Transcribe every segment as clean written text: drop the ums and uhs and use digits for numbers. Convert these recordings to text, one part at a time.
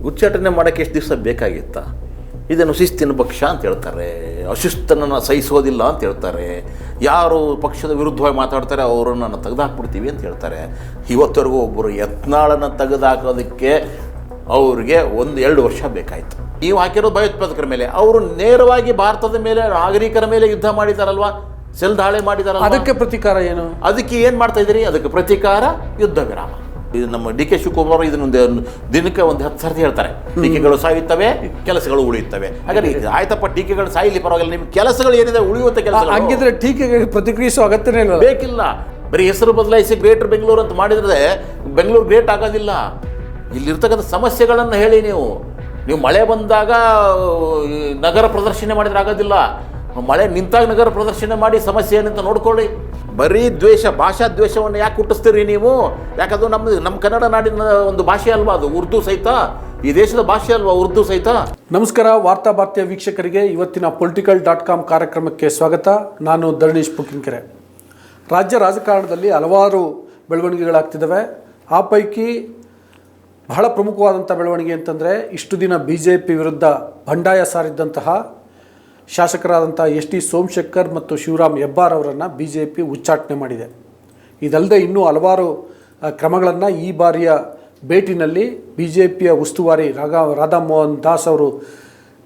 ಉಚ್ಚಾಟನೆ ಮಾಡೋಕ್ಕೆ ಎಷ್ಟು ದಿವಸ ಬೇಕಾಗಿತ್ತಾ? ಇದನ್ನು ಶಿಸ್ತಿನ ಪಕ್ಷ ಅಂತ ಹೇಳ್ತಾರೆ, ಅಶಿಸ್ತನನ್ನು ಸಹಿಸೋದಿಲ್ಲ ಅಂತ ಹೇಳ್ತಾರೆ, ಯಾರು ಪಕ್ಷದ ವಿರುದ್ಧವಾಗಿ ಮಾತಾಡ್ತಾರೆ ಅವರನ್ನು ತೆಗೆದುಹಾಕ್ಬಿಡ್ತೀವಿ ಅಂತ ಹೇಳ್ತಾರೆ. ಇವತ್ತರೆಗೂ ಒಬ್ಬರು ಯತ್ನಾಳನ್ನು ತೆಗೆದುಹಾಕೋದಕ್ಕೆ ಅವ್ರಿಗೆ 1-2 ವರ್ಷ ಬೇಕಾಯಿತು. ನೀವು ಹಾಕಿರೋದು ಭಯೋತ್ಪಾದಕರ ಮೇಲೆ, ಅವರು ನೇರವಾಗಿ ಭಾರತದ ಮೇಲೆ ನಾಗರಿಕರ ಮೇಲೆ ಯುದ್ಧ ಮಾಡಿದಾರಲ್ವಾ, ಸೆಲ್ ದಾಳಿ ಮಾಡಿದಾರಲ್ವಾ, ಅದಕ್ಕೆ ಪ್ರತೀಕಾರ ಏನು? ಅದಕ್ಕೆ ಏನು ಮಾಡ್ತಾ ಇದ್ದೀರಿ? ಅದಕ್ಕೆ ಪ್ರತೀಕಾರ ಯುದ್ಧ ವಿರಾಮ. ಇದು ನಮ್ಮ ಡಿ.ಕೆ. ಶಿವಕುಮಾರ್ ಇದನ್ನೊಂದು ದಿನಕ್ಕೆ 10 ಸರ್ತಿ ಹೇಳ್ತಾರೆ, ಟೀಕೆಗಳು ಸಾಯುತ್ತವೆ, ಕೆಲಸಗಳು ಉಳಿಯುತ್ತವೆ. ಹಾಗಾದ್ರೆ ಆಯ್ತಪ್ಪ, ಟೀಕೆಗಳು ಸಾಯಿಲಿ ಪರವಾಗಿಲ್ಲ, ನಿಮ್ಮ ಕೆಲಸಗಳು ಏನಿದೆ ಉಳಿಯುವಂಥ ಕೆಲಸ. ಹಂಗಿದ್ರೆ ಟೀಕೆಗೆ ಪ್ರತಿಕ್ರಿಯಿಸುವ ಅಗತ್ಯನೇ ಇಲ್ಲ, ಬೇಕಿಲ್ಲ. ಬರೀ ಹೆಸರು ಬದಲಾಯಿಸಿ ಗ್ರೇಟರ್ ಬೆಂಗಳೂರು ಅಂತ ಮಾಡಿದ್ರೆ ಬೆಂಗಳೂರು ಗ್ರೇಟ್ ಆಗೋದಿಲ್ಲ. ಇಲ್ಲಿರ್ತಕ್ಕಂಥ ಸಮಸ್ಯೆಗಳನ್ನು ಹೇಳಿ. ನೀವು ಮಳೆ ಬಂದಾಗ ನಗರ ಪ್ರದರ್ಶನ ಮಾಡಿದ್ರೆ ಆಗೋದಿಲ್ಲ, ಮಳೆ ನಿಂತಾಗ ನಗರ ಪ್ರದರ್ಶನ ಮಾಡಿ ಸಮಸ್ಯೆ ಏನಂತ ನೋಡ್ಕೊಳ್ಳಿ. ಬರೀ ದ್ವೇಷ, ಭಾಷಾ ದ್ವೇಷವನ್ನು ಯಾಕೆ ಹುಟ್ಟಿಸ್ತೀರಿ ನೀವು? ಯಾಕಂದ್ರೆ ನಮ್ಮ ಕನ್ನಡ ನಾಡಿನ ಒಂದು ಭಾಷೆ ಅಲ್ವಾ ಅದು, ಉರ್ದು ಸಹಿತ ಈ ದೇಶದ ಭಾಷೆ ಅಲ್ವಾ ಉರ್ದು ಸಹಿತ. ನಮಸ್ಕಾರ ವಾರ್ತಾ ಭಾರತೀಯ ವೀಕ್ಷಕರಿಗೆ, ಇವತ್ತಿನ political.com ಕಾರ್ಯಕ್ರಮಕ್ಕೆ ಸ್ವಾಗತ. ನಾನು ಧರಣೀಶ್ ಪುಕ್ಕಿನಕೆರೆ. ರಾಜ್ಯ ರಾಜಕಾರಣದಲ್ಲಿ ಹಲವಾರು ಬೆಳವಣಿಗೆಗಳಾಗ್ತಿದ್ದಾವೆ. ಆ ಪೈಕಿ ಬಹಳ ಪ್ರಮುಖವಾದಂಥ ಬೆಳವಣಿಗೆ ಅಂತಂದರೆ, ಇಷ್ಟು ದಿನ BJP ವಿರುದ್ಧ ಬಂಡಾಯ ಸಾರಿದ್ದಂತಹ ಶಾಸಕರಾದಂಥ ಎಸ್.ಟಿ. ಸೋಮಶೇಖರ್ ಮತ್ತು ಶಿವರಾಮ್ ಹೆಬ್ಬಾರ್ ಅವರನ್ನು BJP ಉಚ್ಚಾಟನೆ ಮಾಡಿದೆ. ಇದಲ್ಲದೆ ಇನ್ನೂ ಹಲವಾರು ಕ್ರಮಗಳನ್ನು ಈ ಬಾರಿಯ ಭೇಟಿನಲ್ಲಿ BJPಯ ಉಸ್ತುವಾರಿ ರಾಧಾ ಮೋಹನ್ ದಾಸ್ ಅವರು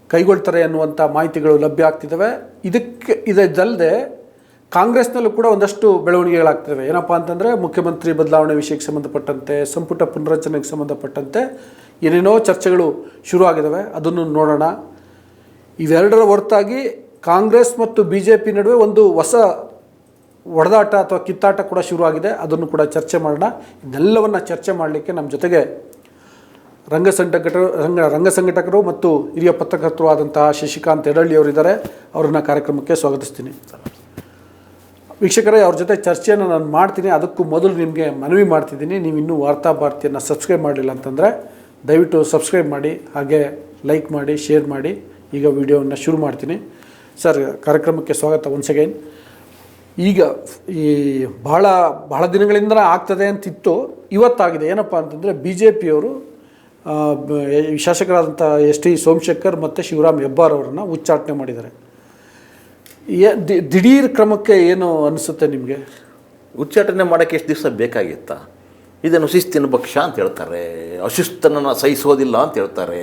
ಕೈಗೊಳ್ತಾರೆ ಅನ್ನುವಂಥ ಮಾಹಿತಿಗಳು ಲಭ್ಯ ಆಗ್ತಿದ್ದಾವೆ. ಇದಲ್ಲದೆ ಕಾಂಗ್ರೆಸ್ನಲ್ಲೂ ಕೂಡ ಒಂದಷ್ಟು ಬೆಳವಣಿಗೆಗಳಾಗ್ತವೆ. ಏನಪ್ಪ ಅಂತಂದರೆ, ಮುಖ್ಯಮಂತ್ರಿ ಬದಲಾವಣೆ ವಿಷಯಕ್ಕೆ ಸಂಬಂಧಪಟ್ಟಂತೆ, ಸಂಪುಟ ಪುನರಚನೆಗೆ ಸಂಬಂಧಪಟ್ಟಂತೆ ಏನೇನೋ ಚರ್ಚೆಗಳು ಶುರು ಆಗಿದ್ದಾವೆ. ಅದನ್ನು ನೋಡೋಣ. ಇವೆರಡರ ಹೊರತಾಗಿ ಕಾಂಗ್ರೆಸ್ ಮತ್ತು BJP ನಡುವೆ ಒಂದು ಹೊಸ ಒಡೆದಾಟ ಅಥವಾ ಕಿತ್ತಾಟ ಕೂಡ ಶುರುವಾಗಿದೆ. ಅದನ್ನು ಕೂಡ ಚರ್ಚೆ ಮಾಡೋಣ. ಇದೆಲ್ಲವನ್ನು ಚರ್ಚೆ ಮಾಡಲಿಕ್ಕೆ ನಮ್ಮ ಜೊತೆಗೆ ರಂಗ ಸಂಘಟಕರು ಮತ್ತು ಹಿರಿಯ ಪತ್ರಕರ್ತರು ಆದಂತಹ ಶಶಿಕಾಂತ್ ಯಡಳ್ಳಿ ಅವರಿದ್ದಾರೆ. ಅವರನ್ನು ಕಾರ್ಯಕ್ರಮಕ್ಕೆ ಸ್ವಾಗತಿಸ್ತೀನಿ. ವೀಕ್ಷಕರೇ, ಅವ್ರ ಜೊತೆ ಚರ್ಚೆಯನ್ನು ನಾನು ಮಾಡ್ತೀನಿ. ಅದಕ್ಕೂ ಮೊದಲು ನಿಮಗೆ ಮನವಿ ಮಾಡ್ತಿದ್ದೀನಿ, ನೀವು ಇನ್ನೂ ವಾರ್ತಾ ಭಾರತಿಯನ್ನು ಸಬ್ಸ್ಕ್ರೈಬ್ ಮಾಡಲಿಲ್ಲ ಅಂತಂದರೆ ದಯವಿಟ್ಟು ಸಬ್ಸ್ಕ್ರೈಬ್ ಮಾಡಿ, ಹಾಗೆ ಲೈಕ್ ಮಾಡಿ, ಶೇರ್ ಮಾಡಿ. ಈಗ ವಿಡಿಯೋವನ್ನು ಶುರು ಮಾಡ್ತೀನಿ. ಸರ್, ಕಾರ್ಯಕ್ರಮಕ್ಕೆ ಸ್ವಾಗತ ಒನ್ಸ್ ಅಗೈನ್. ಈಗ ಈ ಬಹಳ ದಿನಗಳಿಂದ ಆಗ್ತದೆ ಅಂತಿತ್ತು, ಇವತ್ತಾಗಿದೆ. ಏನಪ್ಪ ಅಂತಂದರೆ, BJPಯವರು ಶಾಸಕರಾದಂಥ ಎಸ್.ಟಿ. ಸೋಮಶೇಖರ್ ಮತ್ತು ಶಿವರಾಮ್ ಹೆಬ್ಬಾರ್ ಅವರನ್ನು ಉಚ್ಚಾಟನೆ ಮಾಡಿದ್ದಾರೆ. ದಿಢೀರ್ ಕ್ರಮಕ್ಕೆ ಏನು ಅನಿಸುತ್ತೆ ನಿಮಗೆ? ಉಚ್ಚಾಟನೆ ಮಾಡೋಕ್ಕೆ ಎಷ್ಟು ದಿವಸ ಬೇಕಾಗಿತ್ತಾ? ಇದನ್ನು ಶಿಸ್ತಿನ ಪಕ್ಷ ಅಂತ ಹೇಳ್ತಾರೆ, ಅಶಿಸ್ತನನ್ನು ಸಹಿಸೋದಿಲ್ಲ ಅಂತ ಹೇಳ್ತಾರೆ,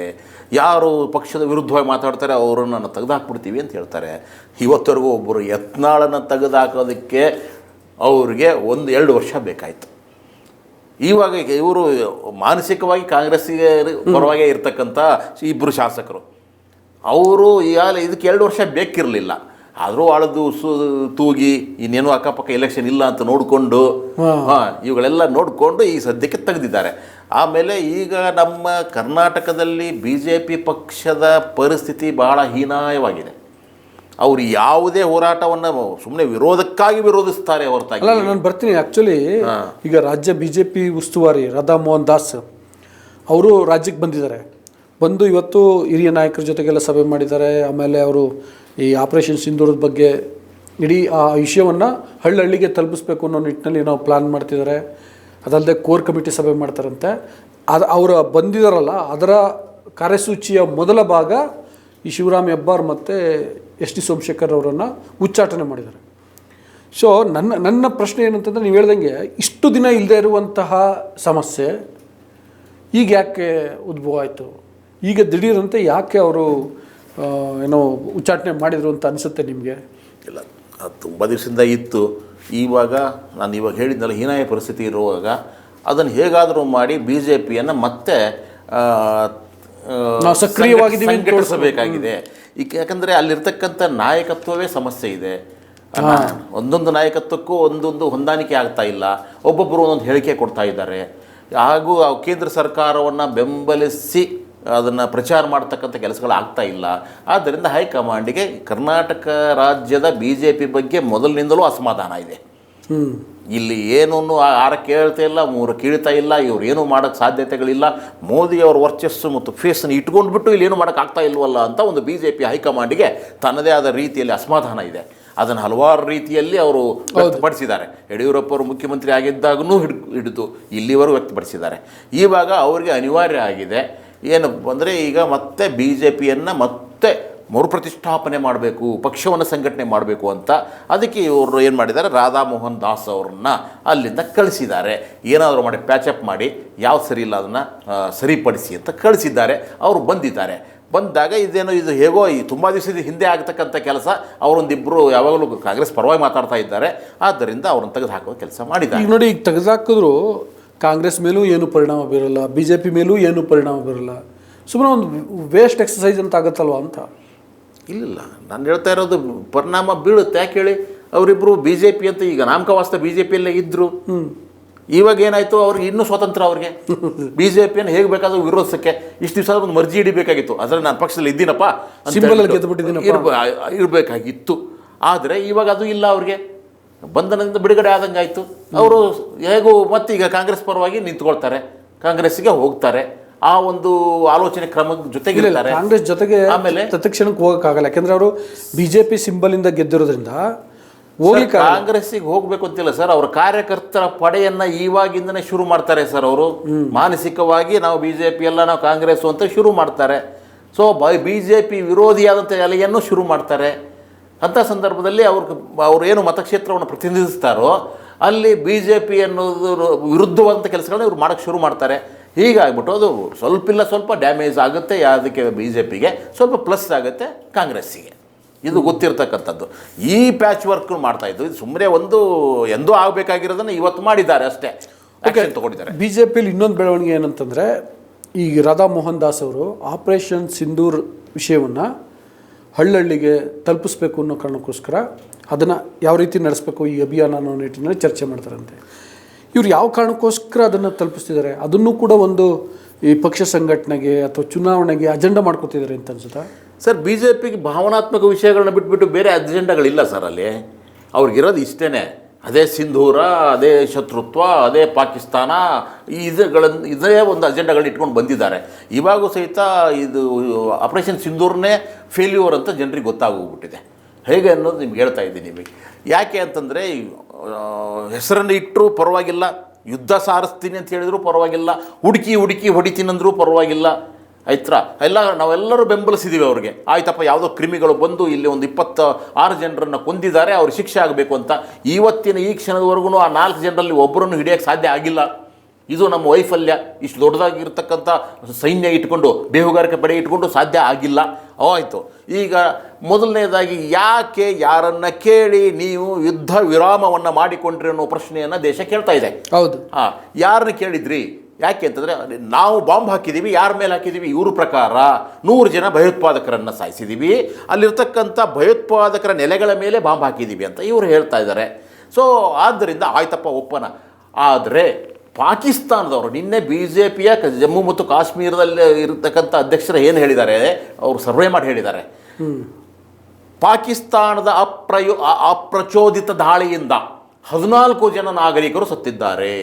ಯಾರು ಪಕ್ಷದ ವಿರುದ್ಧವಾಗಿ ಮಾತಾಡ್ತಾರೆ ಅವರನ್ನು ತೆಗೆದುಹಾಕ್ಬಿಡ್ತೀವಿ ಅಂತ ಹೇಳ್ತಾರೆ. ಇವತ್ತರೆಗೂ ಒಬ್ಬರು ಯತ್ನಾಳನ್ನು ತೆಗೆದುಹಾಕೋದಕ್ಕೆ ಅವ್ರಿಗೆ 1-2 ವರ್ಷ ಬೇಕಾಯಿತು. ಇವಾಗ ಇವರು ಮಾನಸಿಕವಾಗಿ ಕಾಂಗ್ರೆಸ್ಸಿಗೆ ಪರವಾಗಿ ಇರ್ತಕ್ಕಂಥ ಇಬ್ಬರು ಶಾಸಕರು, ಅವರು ಈಗಾಗಲೇ ಇದಕ್ಕೆ 2 ವರ್ಷ ಬೇಕಿರಲಿಲ್ಲ. ಆದರೂ ಆಳದು ತೂಗಿ ಇನ್ನೇನು ಅಕ್ಕಪಕ್ಕ ಎಲೆಕ್ಷನ್ ಇಲ್ಲ ಅಂತ ನೋಡಿಕೊಂಡು ಇವುಗಳೆಲ್ಲ ನೋಡಿಕೊಂಡು ಈ ಸದ್ಯಕ್ಕೆ ತೆಗೆದಿದ್ದಾರೆ. ಆಮೇಲೆ ಈಗ ನಮ್ಮ ಕರ್ನಾಟಕದಲ್ಲಿ BJP ಪಕ್ಷದ ಪರಿಸ್ಥಿತಿ ಬಹಳ ಹೀನಾಯವಾಗಿದೆ. ಅವರು ಯಾವುದೇ ಹೋರಾಟವನ್ನು ಸುಮ್ಮನೆ ವಿರೋಧಕ್ಕಾಗಿ ವಿರೋಧಿಸ್ತಾರೆ ಹೊರತಾಗಿ. ಅಲ್ಲ, ನಾನು ಬರ್ತೀನಿ. ಆ್ಯಕ್ಚುಲಿ ಈಗ ರಾಜ್ಯ BJP ಉಸ್ತುವಾರಿ ರಾಧಾ ಮೋಹನ್ ದಾಸ್ ಅವರು ರಾಜ್ಯಕ್ಕೆ ಬಂದಿದ್ದಾರೆ. ಬಂದು ಇವತ್ತು ಹಿರಿಯ ನಾಯಕರ ಜೊತೆಗೆಲ್ಲ ಸಭೆ ಮಾಡಿದ್ದಾರೆ. ಆಮೇಲೆ ಅವರು ಈ ಆಪರೇಷನ್ ಸಿಂಧೂರದ ಬಗ್ಗೆ ಇಡೀ ಆ ವಿಷಯವನ್ನು ಹಳ್ಳಿಗೆ ತಲುಪಿಸ್ಬೇಕು ಅನ್ನೋ ನಿಟ್ಟಿನಲ್ಲಿ ನಾವು ಪ್ಲ್ಯಾನ್ ಮಾಡ್ತಿದ್ದಾರೆ. ಅದಲ್ಲದೆ ಕೋರ್ ಕಮಿಟಿ ಸಭೆ ಮಾಡ್ತಾರಂತೆ. ಅವರು ಬಂದಿದ್ದಾರಲ್ಲ, ಅದರ ಕಾರ್ಯಸೂಚಿಯ ಮೊದಲ ಭಾಗ ಈ ಶಿವರಾಮ್ ಹೆಬ್ಬಾರ್ ಮತ್ತು ಎಸ್.ಟಿ. ಸೋಮಶೇಖರ್ ಅವರನ್ನು ಉಚ್ಚಾಟನೆ ಮಾಡಿದ್ದಾರೆ. ಸೊ ನನ್ನ ಪ್ರಶ್ನೆ ಏನಂತಂದರೆ, ನೀವು ಹೇಳ್ದಂಗೆ ಇಷ್ಟು ದಿನ ಇಲ್ಲದೆ ಇರುವಂತಹ ಸಮಸ್ಯೆ ಈಗ ಯಾಕೆ ಉದ್ಭವ ಆಯಿತು? ಈಗ ದಿಢೀರಂತೆ ಯಾಕೆ ಅವರು ಏನೋ ಉಚ್ಚಾಟನೆ ಮಾಡಿದರು ಅಂತ ಅನಿಸುತ್ತೆ ನಿಮಗೆ? ಇಲ್ಲ, ಅದು ತುಂಬ ದಿವಸದಿಂದ ಇತ್ತು. ಇವಾಗ ನಾನು ಹೇಳಿದ್ನಲ್ಲ, ಹೀನಾಯ ಪರಿಸ್ಥಿತಿ ಇರುವಾಗ ಅದನ್ನು ಹೇಗಾದರೂ ಮಾಡಿ BJPಯನ್ನು ಮತ್ತೆ ಸಕ್ರಿಯವಾಗಿ ಸಂಘಟಿಸಬೇಕಾಗಿದೆ. ಯಾಕಂದರೆ ಅಲ್ಲಿರ್ತಕ್ಕಂಥ ನಾಯಕತ್ವವೇ ಸಮಸ್ಯೆ ಇದೆ. ಒಂದೊಂದು ನಾಯಕತ್ವಕ್ಕೂ ಒಂದೊಂದು ಹೊಂದಾಣಿಕೆ ಆಗ್ತಾ ಇಲ್ಲ. ಒಬ್ಬೊಬ್ಬರು ಒಂದೊಂದು ಹೇಳಿಕೆ ಕೊಡ್ತಾ ಇದ್ದಾರೆ. ಹಾಗೂ ಕೇಂದ್ರ ಸರ್ಕಾರವನ್ನು ಬೆಂಬಲಿಸಿ ಅದನ್ನು ಪ್ರಚಾರ ಮಾಡ್ತಕ್ಕಂಥ ಕೆಲಸಗಳು ಆಗ್ತಾ ಇಲ್ಲ. ಆದ್ದರಿಂದ ಹೈಕಮಾಂಡಿಗೆ ಕರ್ನಾಟಕ ರಾಜ್ಯದ BJP ಬಗ್ಗೆ ಮೊದಲಿನಿಂದಲೂ ಅಸಮಾಧಾನ ಇದೆ. ಇಲ್ಲಿ ಏನೂ 6 ಕೇಳ್ತಾ ಇಲ್ಲ, 3 ಕೀಳ್ತಾ ಇಲ್ಲ, ಇವ್ರು ಏನೂ ಮಾಡೋಕ್ಕೆ ಸಾಧ್ಯತೆಗಳಿಲ್ಲ. ಮೋದಿಯವರ ವರ್ಚಸ್ಸು ಮತ್ತು ಫೇಸನ್ನು ಇಟ್ಕೊಂಡ್ಬಿಟ್ಟು ಇಲ್ಲಿ ಏನೂ ಮಾಡೋಕ್ಕಾಗ್ತಾ ಇಲ್ವಲ್ಲ ಅಂತ ಒಂದು BJP ಹೈಕಮಾಂಡಿಗೆ ತನ್ನದೇ ಆದ ರೀತಿಯಲ್ಲಿ ಅಸಮಾಧಾನ ಇದೆ. ಅದನ್ನು ಹಲವಾರು ರೀತಿಯಲ್ಲಿ ಅವರು ವ್ಯಕ್ತಪಡಿಸಿದ್ದಾರೆ. ಯಡಿಯೂರಪ್ಪ ಅವರು ಮುಖ್ಯಮಂತ್ರಿ ಆಗಿದ್ದಾಗೂ ಹಿಡಿದು ಇಲ್ಲಿವರೆಗೂ ವ್ಯಕ್ತಪಡಿಸಿದ್ದಾರೆ. ಇವಾಗ ಅವರಿಗೆ ಅನಿವಾರ್ಯ ಆಗಿದೆ ಏನು ಅಂದರೆ ಈಗ ಮತ್ತೆ ಬಿ ಜೆ ಪಿಯನ್ನು ಮತ್ತೆ ಮರುಪ್ರತಿಷ್ಠಾಪನೆ ಮಾಡಬೇಕು, ಪಕ್ಷವನ್ನು ಸಂಘಟನೆ ಮಾಡಬೇಕು ಅಂತ ಅದಕ್ಕೆ ಇವರು ಏನು ಮಾಡಿದ್ದಾರೆ, ರಾಧಾ ಮೋಹನ್ ದಾಸ್ ಅವ್ರನ್ನ ಅಲ್ಲಿಂದ ಕಳಿಸಿದ್ದಾರೆ. ಏನಾದರೂ ಮಾಡಿ ಪ್ಯಾಚಪ್ ಮಾಡಿ ಯಾವ್ದು ಸರಿ ಇಲ್ಲ ಅದನ್ನು ಸರಿಪಡಿಸಿ ಅಂತ ಕಳಿಸಿದ್ದಾರೆ. ಅವರು ಬಂದಿದ್ದಾರೆ. ಬಂದಾಗ ಇದು ಹೇಗೋ ಈ ತುಂಬ ದಿವಸದ ಹಿಂದೆ ಆಗ್ತಕ್ಕಂಥ ಕೆಲಸ, ಅವರೊಂದಿಬ್ಬರು ಯಾವಾಗಲೂ ಕಾಂಗ್ರೆಸ್ ಪರವಾಗಿ ಮಾತಾಡ್ತಾ ಇದ್ದಾರೆ. ಆದ್ದರಿಂದ ಅವ್ರನ್ನ ತೆಗೆದು ಹಾಕೋ ಕೆಲಸ ಮಾಡಿದ್ದಾರೆ. ಈಗ ನೋಡಿ, ಈಗ ತೆಗೆದುಹಾಕಿದ್ರು ಕಾಂಗ್ರೆಸ್ ಮೇಲೂ ಏನು ಪರಿಣಾಮ ಬೀರಲ್ಲ, ಬಿ ಜೆ ಪಿ ಮೇಲೂ ಏನು ಪರಿಣಾಮ ಬೀರಲ್ಲ, ಸುಮ್ಮನೆ ಒಂದು ವೇಸ್ಟ್ ಎಕ್ಸಸೈಸ್ ಅಂತ ಆಗುತ್ತಲ್ವ ಅಂತ. ಇಲ್ಲ, ನಾನು ಹೇಳ್ತಾ ಇರೋದು ಪರಿಣಾಮ ಬೀಳುತ್ತೆ. ಯಾಕೆ ಹೇಳಿ, ಅವರಿಬ್ಬರು ಬಿ ಜೆ ಪಿ ಅಂತ ಈಗ ನಾಮಕವಾಸ್ತ ಬಿ ಜೆ ಪಿಯಲ್ಲೇ ಇದ್ದರು. ಇವಾಗ ಏನಾಯಿತು, ಅವ್ರಿಗೆ ಇನ್ನೂ ಸ್ವಾತಂತ್ರ್ಯ. ಅವ್ರಿಗೆ ಬಿ ಜೆ ಪಿಯನ್ನು ಹೇಗೆ ಬೇಕಾದರೂ ವಿರೋಧಿಸೋಕ್ಕೆ ಇಷ್ಟು ದಿವಸ ಒಂದು ಮರ್ಜಿ ಹಿಡಿಬೇಕಾಗಿತ್ತು. ಅದರಲ್ಲಿ ನಾನು ಪಕ್ಷದಲ್ಲಿ ಇದ್ದೀನಪ್ಪ ಇರಬೇಕಾಗಿತ್ತು. ಆದರೆ ಇವಾಗ ಅದು ಇಲ್ಲ. ಅವ್ರಿಗೆ ಬಂಧನದಿಂದ ಬಿಡುಗಡೆ ಆದಂಗೆ ಆಯಿತು. ಅವರು ಹೇಗೂ ಮತ್ತೀಗ ಕಾಂಗ್ರೆಸ್ ಪರವಾಗಿ ನಿಂತ್ಕೊಳ್ತಾರೆ, ಕಾಂಗ್ರೆಸ್ಸಿಗೆ ಹೋಗ್ತಾರೆ. ಆ ಒಂದು ಆಲೋಚನೆ ಕ್ರಮದ ಜೊತೆಗೆ ಕಾಂಗ್ರೆಸ್ ಜೊತೆಗೆ ಆಮೇಲೆ ತತ್ಕ್ಷಣಕ್ಕೆ ಹೋಗೋಕ್ಕಾಗಲ್ಲ. ಯಾಕೆಂದ್ರೆ ಅವರು ಬಿಜೆಪಿ ಸಿಂಬಲ್ ಇಂದ ಗೆದ್ದಿರೋದ್ರಿಂದ ಹೋಗಿ ಕಾಂಗ್ರೆಸ್ಸಿಗೆ ಹೋಗ್ಬೇಕು ಅಂತಿಲ್ಲ ಸರ್. ಅವ್ರ ಕಾರ್ಯಕರ್ತರ ಪಡೆಯನ್ನ ಇವಾಗಿಂದನೇ ಶುರು ಮಾಡ್ತಾರೆ ಸರ್. ಅವರು ಮಾನಸಿಕವಾಗಿ ನಾವು ಬಿಜೆಪಿ ಎಲ್ಲ ನಾವು ಕಾಂಗ್ರೆಸ್ ಅಂತ ಶುರು ಮಾಡ್ತಾರೆ. ಸೊ ಬಿಜೆಪಿ ವಿರೋಧಿಯಾದಂಥ ಅಲೆಯನ್ನು ಶುರು ಮಾಡ್ತಾರೆ. ಅಂಥ ಸಂದರ್ಭದಲ್ಲಿ ಅವ್ರು ಏನು ಮತಕ್ಷೇತ್ರವನ್ನು ಪ್ರತಿನಿಧಿಸ್ತಾರೋ ಅಲ್ಲಿ ಬಿ.ಜೆ. ಪಿ ಅನ್ನೋದು ವಿರುದ್ಧವಾದಂಥ ಕೆಲಸಗಳನ್ನ ಇವ್ರು ಮಾಡೋಕ್ಕೆ ಶುರು ಮಾಡ್ತಾರೆ. ಹೀಗಾಗ್ಬಿಟ್ಟು ಅದು ಸ್ವಲ್ಪ ಡ್ಯಾಮೇಜ್ ಆಗುತ್ತೆ. ಅದಕ್ಕೆ ಬಿ.ಜೆ.ಪಿಗೆ ಸ್ವಲ್ಪ ಪ್ಲಸ್ ಆಗುತ್ತೆ, ಕಾಂಗ್ರೆಸ್ಸಿಗೆ. ಇದು ಗೊತ್ತಿರ್ತಕ್ಕಂಥದ್ದು. ಈ ಪ್ಯಾಚ್ ವರ್ಕ್ ಮಾಡ್ತಾಯಿದ್ದು ಇದು ಸುಮ್ಮನೆ ಒಂದು ಎಂದೂ ಆಗಬೇಕಾಗಿರೋದನ್ನು ಇವತ್ತು ಮಾಡಿದ್ದಾರೆ ಅಷ್ಟೇ, ಆ್ಯಕ್ಷನ್ ತೊಗೊಂಡಿದ್ದಾರೆ. ಬಿ.ಜೆ.ಪಿಲಿ ಇನ್ನೊಂದು ಬೆಳವಣಿಗೆ ಏನಂತಂದರೆ, ಈ ರಾಧಾ ಮೋಹನ್ ದಾಸ್ ಅವರು ಆಪರೇಷನ್ ಸಿಂಧೂರ್ ವಿಷಯವನ್ನು ಹಳ್ಳಹಳ್ಳಿಗೆ ತಲುಪಿಸ್ಬೇಕು ಅನ್ನೋ ಕಾರಣಕ್ಕೋಸ್ಕರ ಅದನ್ನು ಯಾವ ರೀತಿ ನಡೆಸಬೇಕು ಈ ಅಭಿಯಾನ ಅನ್ನೋ ನಿಟ್ಟಿನಲ್ಲಿ ಚರ್ಚೆ ಮಾಡ್ತಾರಂತೆ. ಇವ್ರು ಯಾವ ಕಾರಣಕ್ಕೋಸ್ಕರ ಅದನ್ನು ತಲುಪಿಸ್ತಿದ್ದಾರೆ, ಅದನ್ನು ಕೂಡ ಒಂದು ಈ ಪಕ್ಷ ಸಂಘಟನೆಗೆ ಅಥವಾ ಚುನಾವಣೆಗೆ ಅಜೆಂಡಾ ಮಾಡ್ಕೊತಿದ್ದಾರೆ ಅಂತ ಅನ್ಸುತ್ತಾ ಸರ್? ಬಿ.ಜೆ.ಪಿಗೆ ಭಾವನಾತ್ಮಕ ವಿಷಯಗಳನ್ನ ಬಿಟ್ಬಿಟ್ಟು ಬೇರೆ ಅಜೆಂಡಾಗಳಿಲ್ಲ ಸರ್. ಅಲ್ಲಿ ಅವ್ರಿಗಿರೋದು ಇಷ್ಟೇ, ಅದೇ ಸಿಂಧೂರ, ಅದೇ ಶತ್ರುತ್ವ, ಅದೇ ಪಾಕಿಸ್ತಾನ, ಇದೇ ಒಂದು ಅಜೆಂಡಾಗಳನ್ನ ಇಟ್ಕೊಂಡು ಬಂದಿದ್ದಾರೆ. ಇವಾಗೂ ಸಹಿತ ಇದು ಆಪರೇಷನ್ ಸಿಂಧೂರ್ನೇ ಫೇಲ್ಯೂರ್ ಅಂತ ಜನರಿಗೆ ಗೊತ್ತಾಗೋಗ್ಬಿಟ್ಟಿದೆ. ಹೇಗೆ ಅನ್ನೋದು ನಿಮ್ಗೆ ಹೇಳ್ತಾ ಇದ್ದೀನಿ ನಿಮಗೆ. ಯಾಕೆ ಅಂತಂದರೆ ಹೆಸರನ್ನು ಇಟ್ಟರೂ ಪರವಾಗಿಲ್ಲ, ಯುದ್ಧ ಸಾರಿಸ್ತೀನಿ ಅಂತ ಹೇಳಿದ್ರು ಪರವಾಗಿಲ್ಲ, ಹುಡುಕಿ ಹೊಡಿತೀನಂದ್ರೂ ಪರವಾಗಿಲ್ಲ, ಆಯ್ತಾ? ನಾವೆಲ್ಲರೂ ಬೆಂಬಲಿಸಿದ್ದೀವಿ ಅವ್ರಿಗೆ. ಆಯ್ತಪ್ಪ, ಯಾವುದೋ ಕ್ರಿಮಿಗಳು ಬಂದು ಇಲ್ಲಿ ಒಂದು 26 ಜನರನ್ನು ಕೊಂದಿದ್ದಾರೆ, ಅವ್ರಿಗೆ ಶಿಕ್ಷೆ ಆಗಬೇಕು ಅಂತ. ಇವತ್ತಿನ ಈ ಕ್ಷಣದವರೆಗೂ ಆ 4 ಜನರಲ್ಲಿ ಒಬ್ಬರನ್ನು ಹಿಡಿಯೋಕ್ಕೆ ಸಾಧ್ಯ ಆಗಿಲ್ಲ. ಇದು ನಮ್ಮ ವೈಫಲ್ಯ. ಇಷ್ಟು ದೊಡ್ಡದಾಗಿರ್ತಕ್ಕಂಥ ಸೈನ್ಯ ಇಟ್ಕೊಂಡು, ಬೇಹುಗಾರಿಕೆ ಪಡೆ ಇಟ್ಕೊಂಡು ಸಾಧ್ಯ ಆಗಿಲ್ಲ. ಆಯಿತು, ಈಗ ಮೊದಲನೇದಾಗಿ ಯಾಕೆ ಯಾರನ್ನು ಕೇಳಿ ನೀವು ಯುದ್ಧ ವಿರಾಮವನ್ನು ಮಾಡಿಕೊಂಡ್ರಿ ಅನ್ನೋ ಪ್ರಶ್ನೆಯನ್ನು ದೇಶ ಕೇಳ್ತಾ ಇದೆ. ಹೌದು, ಯಾರನ್ನ ಕೇಳಿದ್ರಿ? ಯಾಕೆ ಅಂತಂದರೆ ನಾವು ಬಾಂಬ್ ಹಾಕಿದ್ದೀವಿ. ಯಾರ ಮೇಲೆ ಹಾಕಿದ್ದೀವಿ? ಇವ್ರ ಪ್ರಕಾರ 100 ಜನ ಭಯೋತ್ಪಾದಕರನ್ನು ಸಾಯಿಸಿದ್ದೀವಿ, ಅಲ್ಲಿರ್ತಕ್ಕಂಥ ಭಯೋತ್ಪಾದಕರ ನೆಲೆಗಳ ಮೇಲೆ ಬಾಂಬ್ ಹಾಕಿದ್ದೀವಿ ಅಂತ ಇವರು ಹೇಳ್ತಾ ಇದ್ದಾರೆ. ಸೊ ಆದ್ದರಿಂದ ಆಯ್ತಪ್ಪ, ಒಪ್ಪನ. ಆದರೆ ಪಾಕಿಸ್ತಾನದವರು ನಿನ್ನೆ ಬಿ.ಜೆ.ಪಿಯ ಜಮ್ಮು ಮತ್ತು ಕಾಶ್ಮೀರದಲ್ಲಿ ಇರತಕ್ಕಂಥ ಅಧ್ಯಕ್ಷರು ಏನು ಹೇಳಿದ್ದಾರೆ, ಅವರು ಸರ್ವೆ ಮಾಡಿ ಹೇಳಿದ್ದಾರೆ, ಪಾಕಿಸ್ತಾನದ ಅಪ್ರಚೋದಿತ ದಾಳಿಯಿಂದ 14 ಜನ ನಾಗರಿಕರು ಸತ್ತಿದ್ದಾರೆ,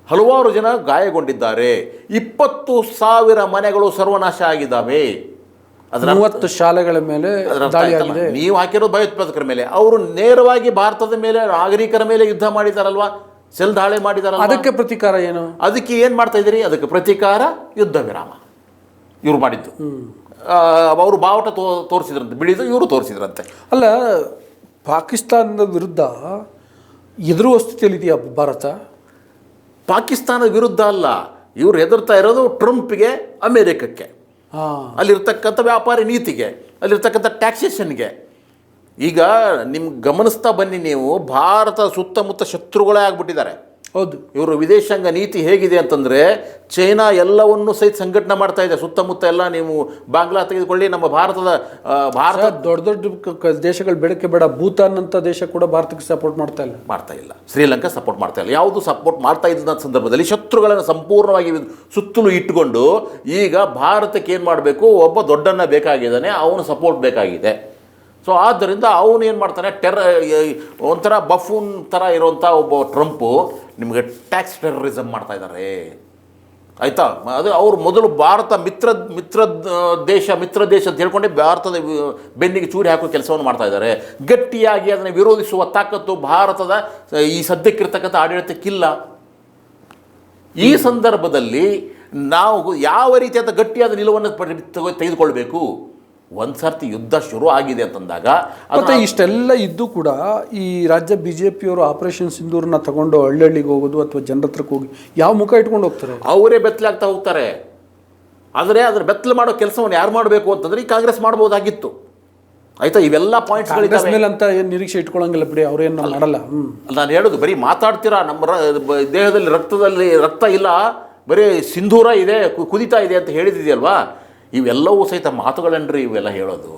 ಹಲವಾರು ಜನ ಗಾಯಗೊಂಡಿದ್ದಾರೆ, 20,000 ಮನೆಗಳು ಸರ್ವನಾಶ ಆಗಿದ್ದಾವೆ. ಅದರ 30 ಶಾಲೆಗಳ ಮೇಲೆ ನೀವು ಹಾಕಿರೋದು ಭಯೋತ್ಪಾದಕರ ಮೇಲೆ. ಅವರು ನೇರವಾಗಿ ಭಾರತದ ಮೇಲೆ, ನಾಗರಿಕರ ಮೇಲೆ ಯುದ್ಧ ಮಾಡಿದಾರಲ್ವಾ, ಸೆಲ್ ದಾಳಿ ಮಾಡಿದಾರಲ್ವಾ. ಅದಕ್ಕೆ ಪ್ರತೀಕಾರ ಏನು? ಅದಕ್ಕೆ ಏನು ಮಾಡ್ತಾ ಇದ್ದೀರಿ? ಅದಕ್ಕೆ ಪ್ರತೀಕಾರ ಯುದ್ಧ ವಿರಾಮ ಇವ್ರು ಮಾಡಿದ್ದು. ಅವರು ಬಾವುಟ ತೋರಿಸಿದ್ರಂತೆ, ಬಿಡಿದು ಇವರು ತೋರಿಸಿದ್ರಂತೆ. ಅಲ್ಲ, ಪಾಕಿಸ್ತಾನದ ವಿರುದ್ಧ ಎದುರುವ ಸ್ಥಿತಿಯಲ್ಲಿದೆಯಾ ಭಾರತ? ಪಾಕಿಸ್ತಾನದ ವಿರುದ್ಧ ಅಲ್ಲ, ಇವರು ಹೆದರ್ತಾ ಇರೋದು ಟ್ರಂಪ್ಗೆ, ಅಮೇರಿಕಕ್ಕೆ, ಅಲ್ಲಿರ್ತಕ್ಕಂಥ ವ್ಯಾಪಾರಿ ನೀತಿಗೆ, ಅಲ್ಲಿರ್ತಕ್ಕಂಥ ಟ್ಯಾಕ್ಸೇಷನ್ಗೆ. ಈಗ ನಿಮ್ಗೆ ಗಮನಿಸ್ತಾ ಬನ್ನಿ ನೀವು, ಭಾರತ ಸುತ್ತಮುತ್ತ ಶತ್ರುಗಳೇ ಆಗ್ಬಿಟ್ಟಿದ್ದಾರೆ. ಹೌದು, ಇವರು ವಿದೇಶಾಂಗ ನೀತಿ ಹೇಗಿದೆ ಅಂತಂದರೆ, ಚೈನಾ ಎಲ್ಲವನ್ನೂ ಸಹಿತ ಸಂಘಟನೆ ಮಾಡ್ತಾ ಇದೆ ಸುತ್ತಮುತ್ತ ಎಲ್ಲ. ನೀವು ಬಾಂಗ್ಲಾ ತೆಗೆದುಕೊಳ್ಳಿ, ನಮ್ಮ ಭಾರತ ದೊಡ್ಡ ದೊಡ್ಡ ದೇಶಗಳು ಬೇಡಕ್ಕೆ ಬೇಡ, ಭೂತಾನ್ ಅಂತ ದೇಶ ಕೂಡ ಭಾರತಕ್ಕೆ ಸಪೋರ್ಟ್ ಮಾಡ್ತಾ ಇಲ್ಲ, ಶ್ರೀಲಂಕಾ ಸಪೋರ್ಟ್ ಮಾಡ್ತಾ ಇಲ್ಲ, ಯಾವುದು ಸಪೋರ್ಟ್ ಮಾಡ್ತಾ ಇದ್ದ ಸಂದರ್ಭದಲ್ಲಿ ಶತ್ರುಗಳನ್ನು ಸಂಪೂರ್ಣವಾಗಿ ಸುತ್ತಲೂ ಇಟ್ಟುಕೊಂಡು ಈಗ ಭಾರತಕ್ಕೆ ಏನು ಮಾಡಬೇಕು, ಒಬ್ಬ ದೊಡ್ಡನ್ನ ಬೇಕಾಗಿದ್ದಾನೆ, ಅವನು ಸಪೋರ್ಟ್ ಬೇಕಾಗಿದೆ. ಸೊ ಆದ್ದರಿಂದ ಅವನು ಏನು ಮಾಡ್ತಾನೆ, ಒಂಥರ ಬಫೂನ್ ಥರ ಇರೋವಂಥ ಒಬ್ಬ ಟ್ರಂಪು ನಿಮಗೆ ಟ್ಯಾಕ್ಸ್ ಟೆರರಿಸಮ್ ಮಾಡ್ತಾ ಇದ್ದಾರೆ, ಆಯಿತಾ? ಅದು ಅವರು ಮೊದಲು ಭಾರತ ಮಿತ್ರ ದೇಶ ಅಂತ ಹೇಳ್ಕೊಂಡೆ ಭಾರತದ ಬೆನ್ನಿಗೆ ಚೂರಿ ಹಾಕೋ ಕೆಲಸವನ್ನು ಮಾಡ್ತಾ ಇದ್ದಾರೆ. ಗಟ್ಟಿಯಾಗಿ ಅದನ್ನು ವಿರೋಧಿಸುವ ತಾಕತ್ತು ಭಾರತದ ಈ ಸದ್ಯಕ್ಕಿರ್ತಕ್ಕಂಥ ಆಡಳಿತಕ್ಕಿಲ್ಲ. ಈ ಸಂದರ್ಭದಲ್ಲಿ ನಾವು ಯಾವ ರೀತಿಯಾದ ಗಟ್ಟಿಯಾದ ನಿಲುವನ್ನು ತೆಗೆದುಕೊಳ್ಬೇಕು. ಒಂದು ಸರ್ತಿ ಯುದ್ಧ ಶುರು ಆಗಿದೆ ಅಂತಂದಾಗ ಮತ್ತೆ ಇಷ್ಟೆಲ್ಲ ಇದ್ದು ಕೂಡ ಈ ರಾಜ್ಯ BJPಯವರು ಆಪರೇಷನ್ ಸಿಂಧೂರನ್ನ ತಗೊಂಡು ಹಳ್ಳಿಗೆ ಹೋಗೋದು ಅಥವಾ ಜನರ ಹತ್ರಕ್ಕೆ ಹೋಗಿ ಯಾವ ಮುಖ ಇಟ್ಕೊಂಡು ಹೋಗ್ತಾರೆ? ಅವರೇ ಬೆತ್ತಲಾಗ್ತಾ ಹೋಗ್ತಾರೆ. ಆದರೆ ಅದ್ರ ಬೆತ್ತಲು ಮಾಡೋ ಕೆಲಸವನ್ನು ಯಾರು ಮಾಡಬೇಕು ಅಂತಂದ್ರೆ ಈ ಕಾಂಗ್ರೆಸ್ ಮಾಡ್ಬೋದಾಗಿತ್ತು. ಆಯ್ತಾ, ಇವೆಲ್ಲ ಪಾಯಿಂಟ್ಸ್ ಮೇಲೆ ಅಂತ ಏನು ನಿರೀಕ್ಷೆ ಇಟ್ಕೊಳ್ಳಂಗಿಲ್ಲ ಬಿಡಿ, ಅವ್ರೇನು ಮಾಡಲ್ಲ. ನಾನು ಹೇಳೋದು ಬರೀ ಮಾತಾಡ್ತೀರಾ, ನಮ್ಮ ದೇಹದಲ್ಲಿ ರಕ್ತ ಇಲ್ಲ, ಬರೀ ಸಿಂಧೂರ ಇದೆ, ಕುದಿತಾ ಇದೆ ಅಂತ ಹೇಳಿದಿದೆಯಲ್ವಾ, ಇವೆಲ್ಲವೂ ಸಹಿತ ಮಾತುಗಳನ್ರಿ ಇವೆಲ್ಲ ಹೇಳೋದು.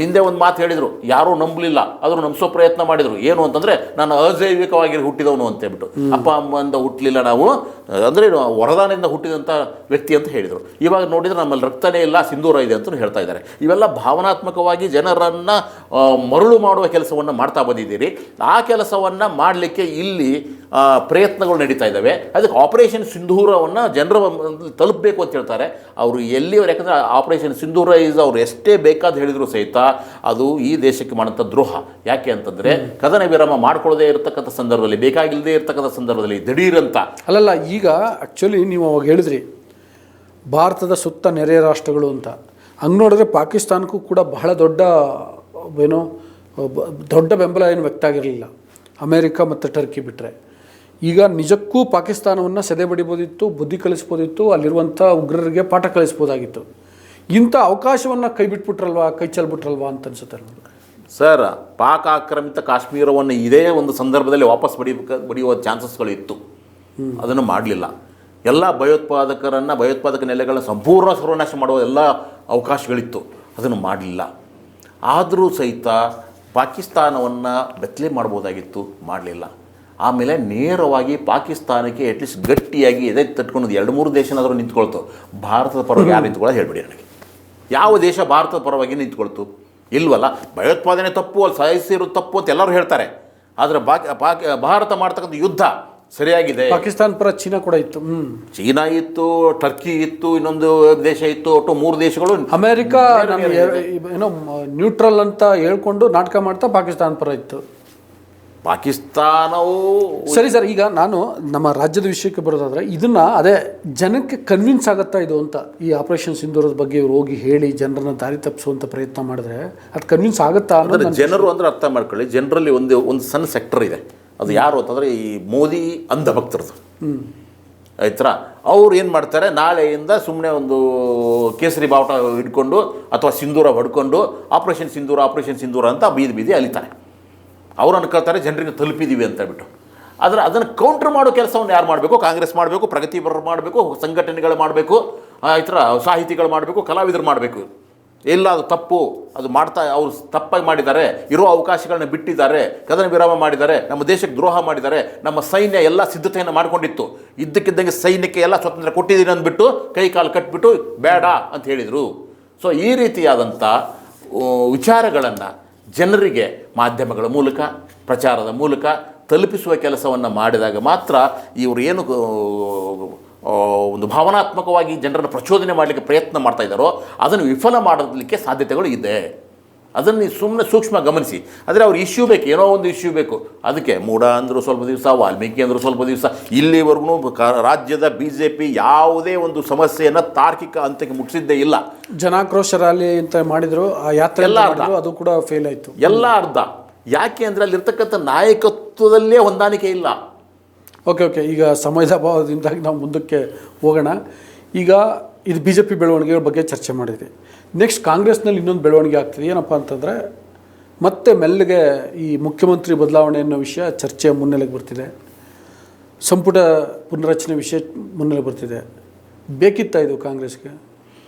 ಹಿಂದೆ ಒಂದು ಮಾತು ಹೇಳಿದರು, ಯಾರೂ ನಂಬಲಿಲ್ಲ, ಆದರೂ ನಂಬಿಸೋ ಪ್ರಯತ್ನ ಮಾಡಿದರು. ಏನು ಅಂತಂದರೆ ನಾನು ಅಜೈವಿಕವಾಗಿ ಹುಟ್ಟಿದವನು ಅಂತ ಹೇಳ್ಬಿಟ್ಟು, ಅಪ್ಪ ಅಮ್ಮಂದ ಹುಟ್ಟಲಿಲ್ಲ ನಾವು, ಅಂದರೆ ವರದಾನದಿಂದ ಹುಟ್ಟಿದಂಥ ವ್ಯಕ್ತಿ ಅಂತ ಹೇಳಿದರು. ಇವಾಗ ನೋಡಿದರೆ ನಮ್ಮಲ್ಲಿ ರಕ್ತನೇ ಇಲ್ಲ, ಸಿಂಧೂರ ಇದೆ ಅಂತ ಹೇಳ್ತಾ ಇದ್ದಾರೆ. ಇವೆಲ್ಲ ಭಾವನಾತ್ಮಕವಾಗಿ ಜನರನ್ನು ಮರುಳು ಮಾಡುವ ಕೆಲಸವನ್ನು ಮಾಡ್ತಾ ಬಂದಿದ್ದೀರಿ. ಆ ಕೆಲಸವನ್ನು ಮಾಡಲಿಕ್ಕೆ ಇಲ್ಲಿ ಪ್ರಯತ್ನಗಳು ನಡೀತಾ ಇದ್ದಾವೆ. ಅದಕ್ಕೆ ಆಪರೇಷನ್ ಸಿಂಧೂರವನ್ನು ಜನರ ತಲುಪಬೇಕು ಅಂತ ಹೇಳ್ತಾರೆ ಅವರು ಎಲ್ಲಿಯವರು. ಯಾಕಂದರೆ ಆಪರೇಷನ್ ಸಿಂಧೂರ ಅವ್ರು ಎಷ್ಟೇ ಬೇಕಾದ ಹೇಳಿದ್ರು ಸಹಿತ ಅದು ಈ ದೇಶಕ್ಕೆ ಮಾಡೋಂಥ ದ್ರೋಹ. ಯಾಕೆ ಅಂತಂದರೆ ಕದನ ವಿರಾಮ ಮಾಡ್ಕೊಳ್ಳದೇ ಇರತಕ್ಕಂಥ ಸಂದರ್ಭದಲ್ಲಿ, ಬೇಕಾಗಿಲ್ಲದೆ ಇರತಕ್ಕಂಥ ಸಂದರ್ಭದಲ್ಲಿ ದಿಢೀರಂತ ಅಲ್ಲಲ್ಲ. ಈಗ ಆ್ಯಕ್ಚುಲಿ ನೀವು ಅವಾಗ ಹೇಳಿದ್ರಿ ಭಾರತದ ಸುತ್ತ ನೆರೆಯ ರಾಷ್ಟ್ರಗಳು ಅಂತ. ಹಂಗೆ ನೋಡಿದ್ರೆ ಪಾಕಿಸ್ತಾನಕ್ಕೂ ಕೂಡ ಬಹಳ ದೊಡ್ಡ ಬೆಂಬಲ ಏನು ವ್ಯಕ್ತ ಆಗಿರಲಿಲ್ಲ, ಅಮೇರಿಕ ಮತ್ತು ಟರ್ಕಿ ಬಿಟ್ಟರೆ. ಈಗ ನಿಜಕ್ಕೂ ಪಾಕಿಸ್ತಾನವನ್ನು ಸೆದೆ ಬಡಿಬೋದಿತ್ತು, ಬುದ್ಧಿ ಕಲಿಸ್ಬೋದಿತ್ತು, ಅಲ್ಲಿರುವಂಥ ಉಗ್ರರಿಗೆ ಪಾಠ ಕಲಿಸ್ಬೋದಾಗಿತ್ತು. ಇಂಥ ಅವಕಾಶವನ್ನು ಕೈ ಚೆಲ್ಬಿಟ್ರಲ್ವಾ ಅಂತ ಅನ್ಸುತ್ತೆ ಸರ್. ಪಾಕ್ ಆಕ್ರಮಿತ ಕಾಶ್ಮೀರವನ್ನು ಇದೇ ಒಂದು ಸಂದರ್ಭದಲ್ಲಿ ವಾಪಸ್ ಬಡಿಯುವ ಚಾನ್ಸಸ್ಗಳಿತ್ತು, ಅದನ್ನು ಮಾಡಲಿಲ್ಲ. ಎಲ್ಲ ಭಯೋತ್ಪಾದಕ ನೆಲೆಗಳನ್ನು ಸಂಪೂರ್ಣ ಸರ್ವನಾಶ ಮಾಡುವ ಎಲ್ಲ ಅವಕಾಶಗಳಿತ್ತು, ಅದನ್ನು ಮಾಡಲಿಲ್ಲ. ಆದರೂ ಸಹಿತ ಪಾಕಿಸ್ತಾನವನ್ನು ಬೆತ್ತಲೆ ಮಾಡ್ಬೋದಾಗಿತ್ತು, ಮಾಡಲಿಲ್ಲ. ಆಮೇಲೆ ನೇರವಾಗಿ ಪಾಕಿಸ್ತಾನಕ್ಕೆ ಅಟ್ಲೀಸ್ಟ್ ಗಟ್ಟಿಯಾಗಿ ಎದೆ ತಟ್ಕೊಂಡು 2-3 ದೇಶನಾದರೂ ನಿಂತ್ಕೊಳ್ತು. ಭಾರತದ ಪರವಾಗಿ ಯಾರು ನಿಂತ್ಕೊಳ್ಳೋದು ಹೇಳ್ಬಿಡಿ ನನಗೆ. ಯಾವ ದೇಶ ಭಾರತದ ಪರವಾಗಿ ನಿಂತ್ಕೊಳ್ತು? ಇಲ್ವಲ್ಲ. ಭಯೋತ್ಪಾದನೆ ತಪ್ಪು, ಅಲ್ಲಿ ಸಾಯಿಸಿರೋದು ತಪ್ಪು ಅಂತ ಎಲ್ಲರೂ ಹೇಳ್ತಾರೆ. ಆದರೆ ಭಾರತ ಮಾಡ್ತಕ್ಕಂಥ ಯುದ್ಧ ಸರಿಯಾಗಿದೆ. ಪಾಕಿಸ್ತಾನ ಪರ ಚೀನಾ ಕೂಡ ಇತ್ತು, ಚೀನಾ ಇತ್ತು, ಟರ್ಕಿ ಇತ್ತು, ಇನ್ನೊಂದು ದೇಶ ಇತ್ತು, ಒಟ್ಟು 3 ದೇಶಗಳು. ಅಮೇರಿಕ ಏನೋ ನ್ಯೂಟ್ರಲ್ ಅಂತ ಹೇಳ್ಕೊಂಡು ನಾಟಕ ಮಾಡ್ತಾ ಪಾಕಿಸ್ತಾನ ಪರ ಇತ್ತು. ಪಾಕಿಸ್ತಾನವು ಸರಿ ಸರ್. ಈಗ ನಾನು ನಮ್ಮ ರಾಜ್ಯದ ವಿಷಯಕ್ಕೆ ಬರೋದಾದ್ರೆ ಇದನ್ನ ಅದೇ ಜನಕ್ಕೆ ಕನ್ವಿನ್ಸ್ ಆಗುತ್ತಾ ಇದು ಅಂತ, ಈ ಆಪರೇಷನ್ ಸಿಂಧೂರದ ಬಗ್ಗೆ ಇವ್ರು ಹೋಗಿ ಹೇಳಿ ಜನರನ್ನ ದಾರಿ ತಪ್ಪಿಸುವಂಥ ಪ್ರಯತ್ನ ಮಾಡಿದ್ರೆ ಅದು ಕನ್ವಿನ್ಸ್ ಆಗುತ್ತಾ ಅನ್ನೋದು ಜನರು ಅಂದ್ರೆ ಅರ್ಥ ಮಾಡ್ಕೊಳ್ಳಿ. ಜನರಲ್ಲಿ ಒಂದು ಸಣ್ಣ ಸೆಕ್ಟರ್ ಇದೆ, ಅದು ಯಾರು ಅಂತಂದರೆ ಈ ಮೋದಿ ಅಂಧ ಭಕ್ತರದು. ಆಯ್ತಾ, ಅವ್ರು ಏನು ಮಾಡ್ತಾರೆ, ನಾಳೆಯಿಂದ ಸುಮ್ಮನೆ ಒಂದು ಕೇಸರಿ ಬಾವುಟ ಹಿಡ್ಕೊಂಡು ಅಥವಾ ಸಿಂಧೂರ ಹೊಡ್ಕೊಂಡು ಆಪರೇಷನ್ ಸಿಂಧೂರ ಅಂತ ಬೀದಿ ಅಲಿತಾರೆ. ಅವ್ರು ಅನ್ಕೊಳ್ತಾರೆ ಜನರಿಗೆ ತಲುಪಿದ್ದೀವಿ ಅಂತ ಹೇಳ್ಬಿಟ್ಟು. ಆದರೆ ಅದನ್ನು ಕೌಂಟ್ರ್ ಮಾಡೋ ಕೆಲಸವನ್ನು ಯಾರು ಮಾಡಬೇಕು? ಕಾಂಗ್ರೆಸ್ ಮಾಡಬೇಕು, ಪ್ರಗತಿಪರರು ಮಾಡಬೇಕು, ಸಂಘಟನೆಗಳು ಮಾಡಬೇಕು, ಆಯ್ತಾ, ಸಾಹಿತಿಗಳು ಮಾಡಬೇಕು, ಕಲಾವಿದರು ಮಾಡಬೇಕು. ಇಲ್ಲ, ಅದು ತಪ್ಪು, ಅದು ಅವ್ರು ತಪ್ಪಾಗಿ ಮಾಡಿದ್ದಾರೆ, ಇರೋ ಅವಕಾಶಗಳನ್ನ ಬಿಟ್ಟಿದ್ದಾರೆ, ಕದನ ವಿರಾಮ ಮಾಡಿದ್ದಾರೆ, ನಮ್ಮ ದೇಶಕ್ಕೆ ದ್ರೋಹ ಮಾಡಿದ್ದಾರೆ, ನಮ್ಮ ಸೈನ್ಯ ಎಲ್ಲ ಸಿದ್ಧತೆಯನ್ನು ಮಾಡಿಕೊಂಡಿತ್ತು, ಇದ್ದಕ್ಕಿದ್ದಂಗೆ ಸೈನ್ಯಕ್ಕೆ ಎಲ್ಲ ಸ್ವಾತಂತ್ರ್ಯ ಕೊಟ್ಟಿದ್ದೀನಿ ಅಂದ್ಬಿಟ್ಟು ಕೈ ಕಾಲು ಕಟ್ಟಿಬಿಟ್ಟು ಬೇಡ ಅಂತ ಹೇಳಿದರು. ಸೊ ಈ ರೀತಿಯಾದಂಥ ವಿಚಾರಗಳನ್ನು ಜನರಿಗೆ ಮಾಧ್ಯಮಗಳ ಮೂಲಕ, ಪ್ರಚಾರದ ಮೂಲಕ ತಲುಪಿಸುವ ಕೆಲಸವನ್ನು ಮಾಡಿದಾಗ ಮಾತ್ರ ಇವರು ಏನು ಒಂದು ಭಾವನಾತ್ಮಕವಾಗಿ ಜನರನ್ನು ಪ್ರಚೋದನೆ ಮಾಡಲಿಕ್ಕೆ ಪ್ರಯತ್ನ ಮಾಡ್ತಾ ಇದ್ದಾರೋ ಅದನ್ನು ವಿಫಲ ಮಾಡಲಿಕ್ಕೆ ಸಾಧ್ಯತೆಗಳು ಇದೆ. ಅದನ್ನು ಸುಮ್ಮನೆ ಸೂಕ್ಷ್ಮ ಗಮನಿಸಿ. ಆದರೆ ಅವ್ರ ಇಶ್ಯೂ ಬೇಕು, ಏನೋ ಒಂದು ಇಶ್ಯೂ ಬೇಕು. ಅದಕ್ಕೆ ಮೂಢ ಅಂದರು ಸ್ವಲ್ಪ ದಿವಸ, ವಾಲ್ಮೀಕಿ ಅಂದರು ಸ್ವಲ್ಪ ದಿವಸ, ಇಲ್ಲಿವರೆಗೂ ರಾಜ್ಯದ BJP ಯಾವುದೇ ಒಂದು ಸಮಸ್ಯೆಯನ್ನು ತಾರ್ಕಿಕ ಹಂತಕ್ಕೆ ಮುಟ್ಟಿಸಿದ್ದೇ ಇಲ್ಲ. ಜನಾಕ್ರೋಶ ರ್ಯಾಲಿ ಅಂತ ಮಾಡಿದ್ರು, ಆ ಯಾತ್ರೆ ಎಲ್ಲ ಅದು ಕೂಡ ಫೇಲ್ ಆಯಿತು. ಎಲ್ಲ ಅರ್ಧ. ಯಾಕೆ ಅಂದರೆ ಅಲ್ಲಿರ್ತಕ್ಕಂಥ ನಾಯಕತ್ವದಲ್ಲೇ ಹೊಂದಾಣಿಕೆ ಇಲ್ಲ. ಓಕೆ, ಈಗ ಸಮಯದ ಅಭಾವದಿಂದಾಗಿ ನಾವು ಮುಂದಕ್ಕೆ ಹೋಗೋಣ. ಈಗ ಇದು BJP ಬೆಳವಣಿಗೆಗಳ ಬಗ್ಗೆ ಚರ್ಚೆ ಮಾಡಿದ್ವಿ. ನೆಕ್ಸ್ಟ್ ಕಾಂಗ್ರೆಸ್ನಲ್ಲಿ ಇನ್ನೊಂದು ಬೆಳವಣಿಗೆ ಆಗ್ತಿದೆ. ಏನಪ್ಪ ಅಂತಂದರೆ ಮತ್ತೆ ಮೆಲ್ಲಗೆ ಈ ಮುಖ್ಯಮಂತ್ರಿ ಬದಲಾವಣೆ ಅನ್ನೋ ವಿಷಯ ಚರ್ಚೆ ಮುನ್ನೆಲೆಗೆ ಬರ್ತಿದೆ. ಸಂಪುಟ ಪುನರಚನೆ ವಿಷಯ ಮುನ್ನೆಲೆಗೆ ಬರ್ತಿದೆ. ಬೇಕಿತ್ತಾ ಇದು ಕಾಂಗ್ರೆಸ್ಗೆ?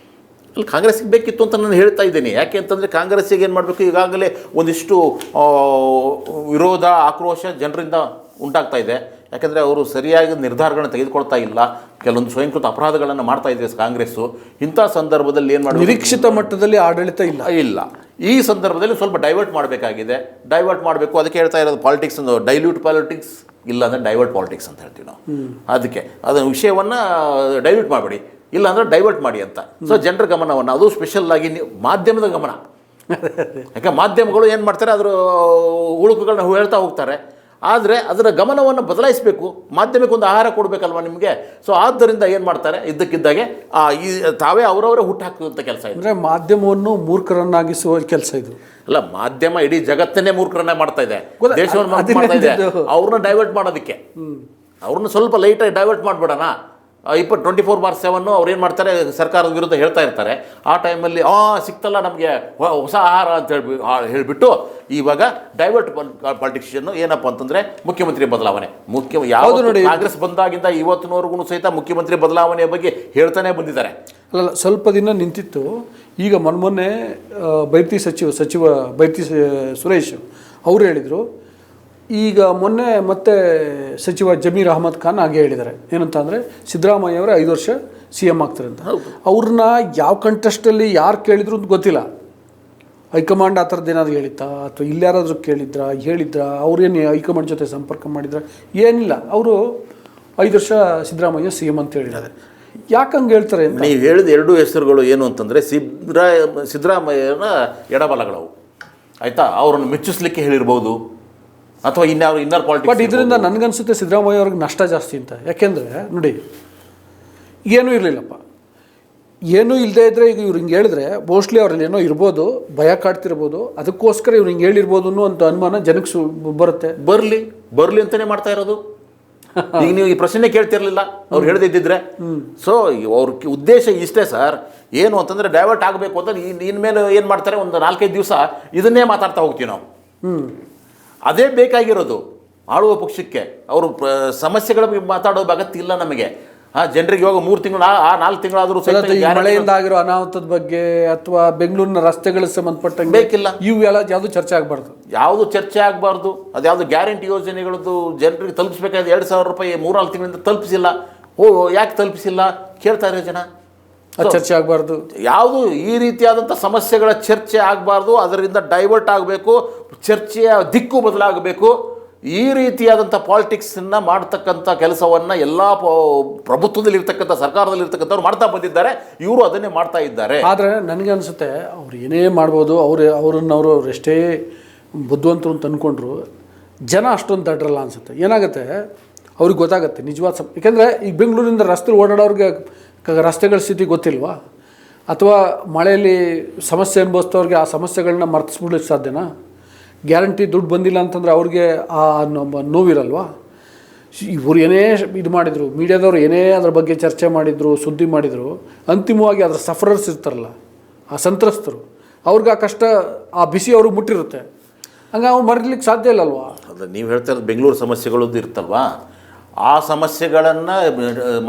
ಅಲ್ಲಿ ಕಾಂಗ್ರೆಸ್ಗೆ ಬೇಕಿತ್ತು ಅಂತ ನಾನು ಹೇಳ್ತಾ ಇದ್ದೀನಿ. ಯಾಕೆ ಅಂತಂದರೆ ಕಾಂಗ್ರೆಸ್ಸಿಗೆ ಏನು ಮಾಡಬೇಕು, ಈಗಾಗಲೇ ಒಂದಿಷ್ಟು ವಿರೋಧ, ಆಕ್ರೋಶ ಜನರಿಂದ ಉಂಟಾಗ್ತಾ ಇದೆ. ಯಾಕೆಂದರೆ ಅವರು ಸರಿಯಾಗಿ ನಿರ್ಧಾರಗಳನ್ನು ತೆಗೆದುಕೊಳ್ತಾ ಇಲ್ಲ, ಕೆಲವೊಂದು ಸ್ವಯಂಕೃತ ಅಪರಾಧಗಳನ್ನು ಮಾಡ್ತಾ ಇದೆ ಕಾಂಗ್ರೆಸ್ಸು. ಇಂಥ ಸಂದರ್ಭದಲ್ಲಿ ಏನು ಮಾಡಬೇಕು, ನಿರೀಕ್ಷಿತ ಮಟ್ಟದಲ್ಲಿ ಆಡಳಿತ ಇಲ್ಲ. ಈ ಸಂದರ್ಭದಲ್ಲಿ ಸ್ವಲ್ಪ ಡೈವರ್ಟ್ ಮಾಡಬೇಕಾಗಿದೆ. ಡೈವರ್ಟ್ ಮಾಡಬೇಕು. ಅದಕ್ಕೆ ಹೇಳ್ತಾ ಇರೋದು ಪಾಲಿಟಿಕ್ಸ್, ಡೈಲ್ಯೂಟ್ ಪಾಲಿಟಿಕ್ಸ್ ಇಲ್ಲ ಅಂದರೆ ಡೈವರ್ಟ್ ಪಾಲಿಟಿಕ್ಸ್ ಅಂತ ಹೇಳ್ತೀವಿ ನಾವು. ಅದಕ್ಕೆ ಅದನ್ನು ವಿಷಯವನ್ನು ಡೈಲ್ಯೂಟ್ ಮಾಡಬೇಡಿ, ಇಲ್ಲ ಅಂದರೆ ಡೈವರ್ಟ್ ಮಾಡಿ ಅಂತ. ಸೊ ಜನರ ಗಮನವನ್ನು, ಅದು ಸ್ಪೆಷಲ್ ಆಗಿ ಮಾಧ್ಯಮದ ಗಮನ. ಯಾಕೆ ಮಾಧ್ಯಮಗಳು ಏನು ಮಾಡ್ತಾರೆ, ಅದರ ಉಳುಕುಗಳನ್ನ ಹೇಳ್ತಾ ಹೋಗ್ತಾರೆ. ಆದರೆ ಅದರ ಗಮನವನ್ನು ಬದಲಾಯಿಸಬೇಕು. ಮಾಧ್ಯಮಕ್ಕೆ ಒಂದು ಆಹಾರ ಕೊಡಬೇಕಲ್ವ ನಿಮಗೆ. ಸೊ ಆದ್ದರಿಂದ ಏನು ಮಾಡ್ತಾರೆ, ಇದ್ದಕ್ಕಿದ್ದಾಗೆ ಈ ತಾವೇ ಅವರವರೇ ಹುಟ್ಟಾಕುವಂಥ ಕೆಲಸ ಇದೆ. ಅಂದರೆ ಮಾಧ್ಯಮವನ್ನು ಮೂರ್ಖರನ್ನಾಗಿಸುವ ಕೆಲಸ ಇದು. ಅಲ್ಲ, ಮಾಧ್ಯಮ ಇಡೀ ಜಗತ್ತನ್ನೇ ಮೂರ್ಖರನ್ನೇ ಮಾಡ್ತಾ ಇದೆ, ದೇಶವನ್ನು ಮಾಡ್ತಾ ಇದೆ. ಅವ್ರನ್ನ ಡೈವರ್ಟ್ ಮಾಡೋದಕ್ಕೆ ಅವ್ರನ್ನ ಸ್ವಲ್ಪ ಲೈಟಾಗಿ ಡೈವರ್ಟ್ ಮಾಡಿಬಿಡೋಣ. 24/7 ಅವ್ರು ಏನು ಮಾಡ್ತಾರೆ, ಸರ್ಕಾರದ ವಿರುದ್ಧ ಹೇಳ್ತಾ ಇರ್ತಾರೆ. ಆ ಟೈಮಲ್ಲಿ ಸಿಕ್ತಲ್ಲ ನಮಗೆ ಹೊಸ ಆಹಾರ ಅಂತ ಹೇಳಿಬಿಟ್ಟು ಇವಾಗ ಡೈವರ್ಟ್ ಪಾಲಿಟಿಷಿಯನ್ ಏನಪ್ಪ ಅಂತಂದರೆ ಮುಖ್ಯಮಂತ್ರಿ ಬದಲಾವಣೆ. ಯಾವುದು ನೋಡಿ, ಕಾಂಗ್ರೆಸ್ ಬಂದಾಗಿಂದ ಇವತ್ತಿನವರೆಗೂ ಸಹಿತ ಮುಖ್ಯಮಂತ್ರಿ ಬದಲಾವಣೆಯ ಬಗ್ಗೆ ಹೇಳ್ತಾನೆ ಬಂದಿದ್ದಾರೆ. ಅಲ್ಲ, ಸ್ವಲ್ಪ ದಿನ ನಿಂತಿತ್ತು. ಈಗ ಮೊನ್ನೆ ಸಚಿವ ಬೈರತಿ ಸುರೇಶ್ ಅವರು ಹೇಳಿದರು. ಈಗ ಮೊನ್ನೆ ಮತ್ತೆ ಸಚಿವ ಜಮೀರ್ ಅಹಮದ್ ಖಾನ್ ಹಾಗೆ ಹೇಳಿದ್ದಾರೆ. ಏನಂತ ಅಂದರೆ ಸಿದ್ದರಾಮಯ್ಯ ಅವರೇ 5 ವರ್ಷ CM ಆಗ್ತಾರೆ ಅಂತ. ಅವ್ರನ್ನ ಯಾವ ಕಂಟೆಸ್ಟಲ್ಲಿ ಯಾರು ಕೇಳಿದ್ರು ಅಂತ ಗೊತ್ತಿಲ್ಲ. ಹೈಕಮಾಂಡ್ ಆ ಥರದ್ದು ಏನಾದ್ರು ಹೇಳಿತ್ತಾ ಅಥವಾ ಇಲ್ಲಾರಾದ್ರೂ ಹೇಳಿದ್ರಾ ಅವ್ರೇನು ಹೈಕಮಾಂಡ್ ಜೊತೆ ಸಂಪರ್ಕ ಮಾಡಿದ್ರ? ಏನಿಲ್ಲ. ಅವರು 5 ವರ್ಷ ಸಿದ್ದರಾಮಯ್ಯ CM ಅಂತ ಹೇಳಿದ್ದಾರೆ. ಯಾಕೆ ಹಂಗೆ ಹೇಳ್ತಾರೆ? ನೀವು ಹೇಳಿದ 2 ಹೆಸರುಗಳು ಏನು ಅಂತಂದರೆ ಸಿದ್ದರಾಮಯ್ಯನ ಎಡಬಲಗಳವು, ಆಯಿತಾ? ಅವರನ್ನು ಮೆಚ್ಚಿಸ್ಲಿಕ್ಕೆ ಹೇಳಿರ್ಬೋದು ಅಥವಾ ಇನ್ನರ್ ಪಾಲಿಟಿಕ್ಸ್. ಬಟ್ ಇದರಿಂದ ನನಗನ್ಸುತ್ತೆ ಸಿದ್ದರಾಮಯ್ಯ ಅವ್ರಿಗೆ ನಷ್ಟ ಜಾಸ್ತಿ ಅಂತ. ಯಾಕೆಂದರೆ ನೋಡಿ, ಏನೂ ಇರಲಿಲ್ಲಪ್ಪ, ಏನೂ ಇಲ್ಲದೆ ಇದ್ದರೆ ಈಗ ಇವ್ರು ಹಿಂಗೆ ಹೇಳಿದ್ರೆ ಮೋಸ್ಟ್ಲಿ ಅವ್ರಲ್ಲಿ ಏನೋ ಇರ್ಬೋದು, ಭಯ ಕಾಡ್ತಿರ್ಬೋದು. ಅದಕ್ಕೋಸ್ಕರ ಇವ್ರು ಹಿಂಗೆ ಹೇಳಿರ್ಬೋದು ಅನ್ನೋ ಅಂತ ಅನುಮಾನ ಜನಕ್ಕೆ ಬರುತ್ತೆ. ಬರಲಿ ಅಂತಲೇ ಮಾಡ್ತಾ ಇರೋದು. ಈಗ ನೀವು ಈ ಪ್ರಶ್ನೆ ಕೇಳ್ತಿರ್ಲಿಲ್ಲ ಅವ್ರು ಹೇಳ್ದಿದ್ದಿದ್ರೆ. ಸೊ ಅವ್ರ ಉದ್ದೇಶ ಇಷ್ಟೇ ಸರ್. ಏನು ಅಂತಂದರೆ ಡೈವರ್ಟ್ ಆಗಬೇಕು ಅಂತ ಇನ್ಮೇಲೆ ಏನು ಮಾಡ್ತಾರೆ, ಒಂದು 4-5 ದಿವಸ ಇದನ್ನೇ ಮಾತಾಡ್ತಾ ಹೋಗ್ತೀವಿ ನಾವು. ಅದೇ ಬೇಕಾಗಿರೋದು ಆಳುವ ಪಕ್ಷಕ್ಕೆ. ಅವರು ಸಮಸ್ಯೆಗಳ ಬಗ್ಗೆ ಮಾತಾಡೋ ಅಗತ್ಯ ಇಲ್ಲ ನಮಗೆ. ಜನರಿಗೆ ಇವಾಗ 3 ತಿಂಗಳು 4 ತಿಂಗಳಾದರೂ ಮಳೆಯಿಂದ ಆಗಿರೋ ಅನಾಹುತದ ಬಗ್ಗೆ ಅಥವಾ ಬೆಂಗಳೂರಿನ ರಸ್ತೆಗಳಿಗೆ ಸಂಬಂಧಪಟ್ಟಂಗೆ ಬೇಕಿಲ್ಲ. ಇವೆಲ್ಲ ಯಾವುದು ಚರ್ಚೆ ಆಗಬಾರ್ದು. ಯಾವುದು ಚರ್ಚೆ ಆಗಬಾರ್ದು. ಅದ್ಯಾವುದು ಗ್ಯಾರಂಟಿ ಯೋಜನೆಗಳದ್ದು ಜನರಿಗೆ ತಲುಪಿಸ್ಬೇಕಾದ್ರೆ 2,000 ರೂಪಾಯಿ 3-4 ತಿಂಗಳಿಂದ ತಲುಪಿಸಿಲ್ಲ. ಯಾಕೆ ತಲುಪಿಸಿಲ್ಲ ಕೇಳ್ತಾ ಇರೋ ಜನ. ಚರ್ಚೆ ಆಗಬಾರ್ದು. ಯಾವುದು ಈ ರೀತಿಯಾದಂಥ ಸಮಸ್ಯೆಗಳ ಚರ್ಚೆ ಆಗಬಾರ್ದು. ಅದರಿಂದ ಡೈವರ್ಟ್ ಆಗಬೇಕು, ಚರ್ಚೆಯ ದಿಕ್ಕು ಬದಲಾಗಬೇಕು. ಈ ರೀತಿಯಾದಂಥ ಪಾಲಿಟಿಕ್ಸನ್ನು ಮಾಡ್ತಕ್ಕಂಥ ಕೆಲಸವನ್ನು ಎಲ್ಲ ಪ್ರಭುತ್ವದಲ್ಲಿರ್ತಕ್ಕಂಥ ಸರ್ಕಾರದಲ್ಲಿರ್ತಕ್ಕಂಥವ್ರು ಮಾಡ್ತಾ ಬಂದಿದ್ದಾರೆ. ಇವರು ಅದನ್ನೇ ಮಾಡ್ತಾ ಇದ್ದಾರೆ. ಆದರೆ ನನಗೆ ಅನಿಸುತ್ತೆ ಅವ್ರು ಏನೇ ಮಾಡ್ಬೋದು, ಅವ್ರು ಎಷ್ಟೇ ಬುದ್ಧಿವಂತರು ಅಂತ ಅಂದ್ಕೊಂಡ್ರು ಜನ ಅಷ್ಟೊಂದು ದಡ್ರಲ್ಲ ಅನಿಸುತ್ತೆ. ಏನಾಗುತ್ತೆ ಅವ್ರಿಗೆ ಗೊತ್ತಾಗುತ್ತೆ ನಿಜವಾದ ಯಾಕೆಂದರೆ ಈಗ ಬೆಂಗಳೂರಿಂದ ರಸ್ತೆ ಓಡಾಡೋರಿಗೆ ರಸ್ತೆಗಳ ಸ್ಥಿತಿ ಗೊತ್ತಿಲ್ವಾ? ಅಥವಾ ಮಳೆಯಲ್ಲಿ ಸಮಸ್ಯೆ ಅನುಭವಿಸ್ತವ್ರಿಗೆ ಆ ಸಮಸ್ಯೆಗಳನ್ನ ಮರ್ತಿಸ್ಬಿಡ್ಲಿಕ್ಕೆ ಸಾಧ್ಯನಾ? ಗ್ಯಾರಂಟಿ ದುಡ್ಡು ಬಂದಿಲ್ಲ ಅಂತಂದರೆ ಅವ್ರಿಗೆ ಆ ನೋವಿರಲ್ವಾ? ಇವ್ರು ಏನೇ ಇದು ಮಾಡಿದರು, ಮೀಡಿಯಾದವ್ರು ಏನೇ ಅದ್ರ ಬಗ್ಗೆ ಚರ್ಚೆ ಮಾಡಿದರು, ಸುದ್ದಿ ಮಾಡಿದರು, ಅಂತಿಮವಾಗಿ ಅದರ ಸಫರರ್ಸ್ ಇರ್ತಾರಲ್ಲ, ಆ ಸಂತ್ರಸ್ತರು, ಅವ್ರಿಗೆ ಆ ಕಷ್ಟ, ಆ ಬಿಸಿ ಅವ್ರಿಗೆ ಮುಟ್ಟಿರುತ್ತೆ. ಹಂಗೆ ಅವ್ರು ಮರಿಲಿಕ್ಕೆ ಸಾಧ್ಯ ಇಲ್ಲಲ್ವಾ? ಅದು ನೀವು ಹೇಳ್ತಾ ಇರೋದು ಬೆಂಗಳೂರು ಸಮಸ್ಯೆಗಳದ್ದು ಇರ್ತಲ್ವಾ, ಆ ಸಮಸ್ಯೆಗಳನ್ನು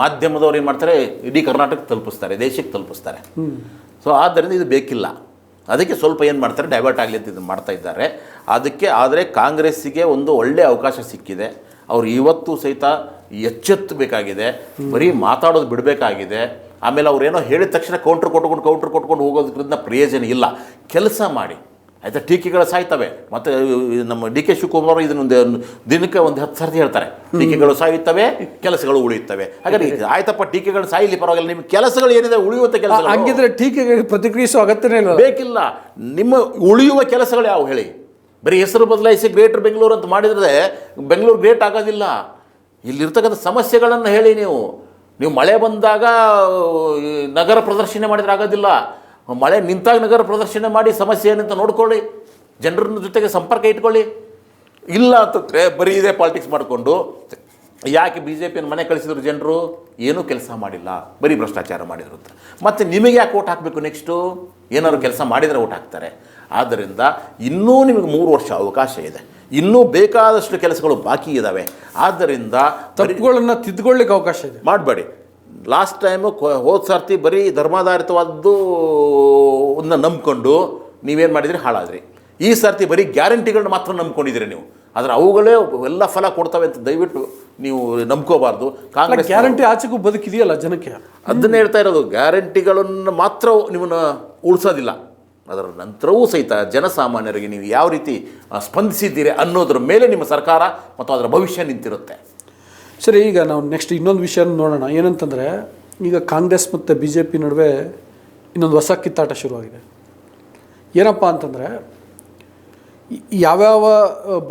ಮಾಧ್ಯಮದವ್ರು ಏನು ಮಾಡ್ತಾರೆ, ಇಡೀ ಕರ್ನಾಟಕಕ್ಕೆ ತಲುಪಿಸ್ತಾರೆ, ದೇಶಕ್ಕೆ ತಲುಪಿಸ್ತಾರೆ. ಸೊ ಆದ್ದರಿಂದ ಇದು ಬೇಕಿಲ್ಲ. ಅದಕ್ಕೆ ಸ್ವಲ್ಪ ಏನು ಮಾಡ್ತಾರೆ, ಡೈವರ್ಟ್ ಆಗಲಿ ಅಂತ ಇದನ್ನು ಮಾಡ್ತಾ ಇದ್ದಾರೆ. ಅದಕ್ಕೆ ಆದರೆ ಕಾಂಗ್ರೆಸ್ಸಿಗೆ ಒಂದು ಒಳ್ಳೆಯ ಅವಕಾಶ ಸಿಕ್ಕಿದೆ. ಅವರು ಇವತ್ತು ಸಹಿತ ಎಚ್ಚೆತ್ತಬೇಕಾಗಿದೆ, ಬರೀ ಮಾತಾಡೋದು ಬಿಡಬೇಕಾಗಿದೆ. ಆಮೇಲೆ ಅವ್ರೇನೋ ಹೇಳಿದ ತಕ್ಷಣ ಕೌಂಟ್ರ್ ಕೊಟ್ಕೊಂಡು ಹೋಗೋದ್ರಿಂದ ಪ್ರಯೋಜನ ಇಲ್ಲ. ಕೆಲಸ ಮಾಡಿ ಆಯಿತಾ. ಟೀಕೆಗಳು ಸಾಯ್ತವೆ. ಮತ್ತು ನಮ್ಮ DK ಶಿವಕುಮಾರ್ ಇದನ್ನೊಂದು ದಿನಕ್ಕೆ 10 ಸರ್ತಿ ಹೇಳ್ತಾರೆ, ಟೀಕೆಗಳು ಸಾಯುತ್ತವೆ, ಕೆಲಸಗಳು ಉಳಿಯುತ್ತವೆ. ಹಾಗಾಗಿ ಆಯ್ತಪ್ಪ, ಟೀಕೆಗಳು ಸಾಯಿಲಿ ಪರವಾಗಿಲ್ಲ, ನಿಮ್ಮ ಕೆಲಸಗಳು ಏನಿದೆ ಉಳಿಯುವಂಥ ಕೆಲಸ. ಹಂಗಿದ್ರೆ ಟೀಕೆಗೆ ಪ್ರತಿಕ್ರಿಯಿಸೋ ಅಗತ್ಯನೇ ಇಲ್ಲ, ಬೇಕಿಲ್ಲ. ನಿಮ್ಮ ಉಳಿಯುವ ಕೆಲಸಗಳು ಯಾವ ಹೇಳಿ? ಬರೀ ಹೆಸರು ಬದಲಾಯಿಸಿ ಗ್ರೇಟರ್ ಬೆಂಗಳೂರು ಅಂತ ಮಾಡಿದರೆ ಬೆಂಗಳೂರು ಗ್ರೇಟ್ ಆಗೋದಿಲ್ಲ. ಇಲ್ಲಿರ್ತಕ್ಕಂಥ ಸಮಸ್ಯೆಗಳನ್ನು ಹೇಳಿ. ನೀವು ಮಳೆ ಬಂದಾಗ ನಗರ ಪ್ರದರ್ಶನ ಮಾಡಿದರೆ ಆಗೋದಿಲ್ಲ. ಮಳೆ ನಿಂತಾಗ ನಗರ ಪ್ರದರ್ಶನ ಮಾಡಿ ಸಮಸ್ಯೆ ಏನಂತ ನೋಡ್ಕೊಳ್ಳಿ, ಜನರ ಜೊತೆಗೆ ಸಂಪರ್ಕ ಇಟ್ಕೊಳ್ಳಿ. ಇಲ್ಲ ಅಂತಂದರೆ ಬರೀ ಇದೇ ಪಾಲಿಟಿಕ್ಸ್ ಮಾಡಿಕೊಂಡು ಯಾಕೆ BJPಯನ್ನು ಮನೆ ಕಳಿಸಿದ್ರು ಜನರು? ಏನೂ ಕೆಲಸ ಮಾಡಿಲ್ಲ, ಬರೀ ಭ್ರಷ್ಟಾಚಾರ ಮಾಡಿದ್ರು ಅಂತ. ಮತ್ತು ನಿಮಗೆ ಯಾಕೆ ಓಟ್ ಹಾಕಬೇಕು? ನೆಕ್ಸ್ಟು ಏನಾದ್ರು ಕೆಲಸ ಮಾಡಿದರೆ ಓಟ್ ಹಾಕ್ತಾರೆ. ಆದ್ದರಿಂದ ಇನ್ನೂ ನಿಮಗೆ 3 ವರ್ಷ ಅವಕಾಶ ಇದೆ. ಇನ್ನೂ ಬೇಕಾದಷ್ಟು ಕೆಲಸಗಳು ಬಾಕಿ ಇದ್ದಾವೆ. ಆದ್ದರಿಂದ ತಪ್ಪುಗಳನ್ನು ತಿದ್ದುಕೊಳ್ಳಿಕ್ಕೆ ಅವಕಾಶ ಇದೆ. ಮಾಡಬೇಡಿ. ಲಾಸ್ಟ್ ಟೈಮು ಹೋದ ಸರ್ತಿ ಬರೀ ಧರ್ಮಾಧಾರಿತವಾದ್ದು ನಂಬ್ಕೊಂಡು ನೀವೇನು ಮಾಡಿದ್ರಿ, ಹಾಳಾದ್ರಿ. ಈ ಸರ್ತಿ ಬರೀ ಗ್ಯಾರಂಟಿಗಳನ್ನ ಮಾತ್ರ ನಂಬ್ಕೊಂಡಿದ್ದೀರಿ ನೀವು. ಆದರೆ ಅವುಗಳೇ ಎಲ್ಲ ಫಲ ಕೊಡ್ತವೆ ಅಂತ ದಯವಿಟ್ಟು ನೀವು ನಂಬ್ಕೋಬಾರ್ದು. ಕಾಂಗ್ರೆಸ್ ಗ್ಯಾರಂಟಿ ಆಚೆಗೂ ಬದುಕಿದೆಯಲ್ಲ ಜನಕ್ಕೆ, ಅದನ್ನೇ ಹೇಳ್ತಾ ಇರೋದು. ಗ್ಯಾರಂಟಿಗಳನ್ನು ಮಾತ್ರ ನಿಮ್ಮನ್ನು ಉಳಿಸೋದಿಲ್ಲ, ಅದರ ನಂತರವೂ ಸಹಿತ ಜನಸಾಮಾನ್ಯರಿಗೆ ನೀವು ಯಾವ ರೀತಿ ಸ್ಪಂದಿಸಿದ್ದೀರಿ ಅನ್ನೋದ್ರ ಮೇಲೆ ನಿಮ್ಮ ಸರ್ಕಾರ ಮತ್ತು ಅದರ ಭವಿಷ್ಯ ನಿಂತಿರುತ್ತೆ. ಸರಿ, ಈಗ ನಾವು ನೆಕ್ಸ್ಟ್ ಇನ್ನೊಂದು ವಿಷಯ ನೋಡೋಣ. ಏನಂತಂದರೆ, ಈಗ ಕಾಂಗ್ರೆಸ್ ಮತ್ತು BJP ನಡುವೆ ಇನ್ನೊಂದು ಹೊಸ ಕಿತ್ತಾಟ ಶುರುವಾಗಿದೆ. ಏನಪ್ಪ ಅಂತಂದರೆ, ಯಾವ್ಯಾವ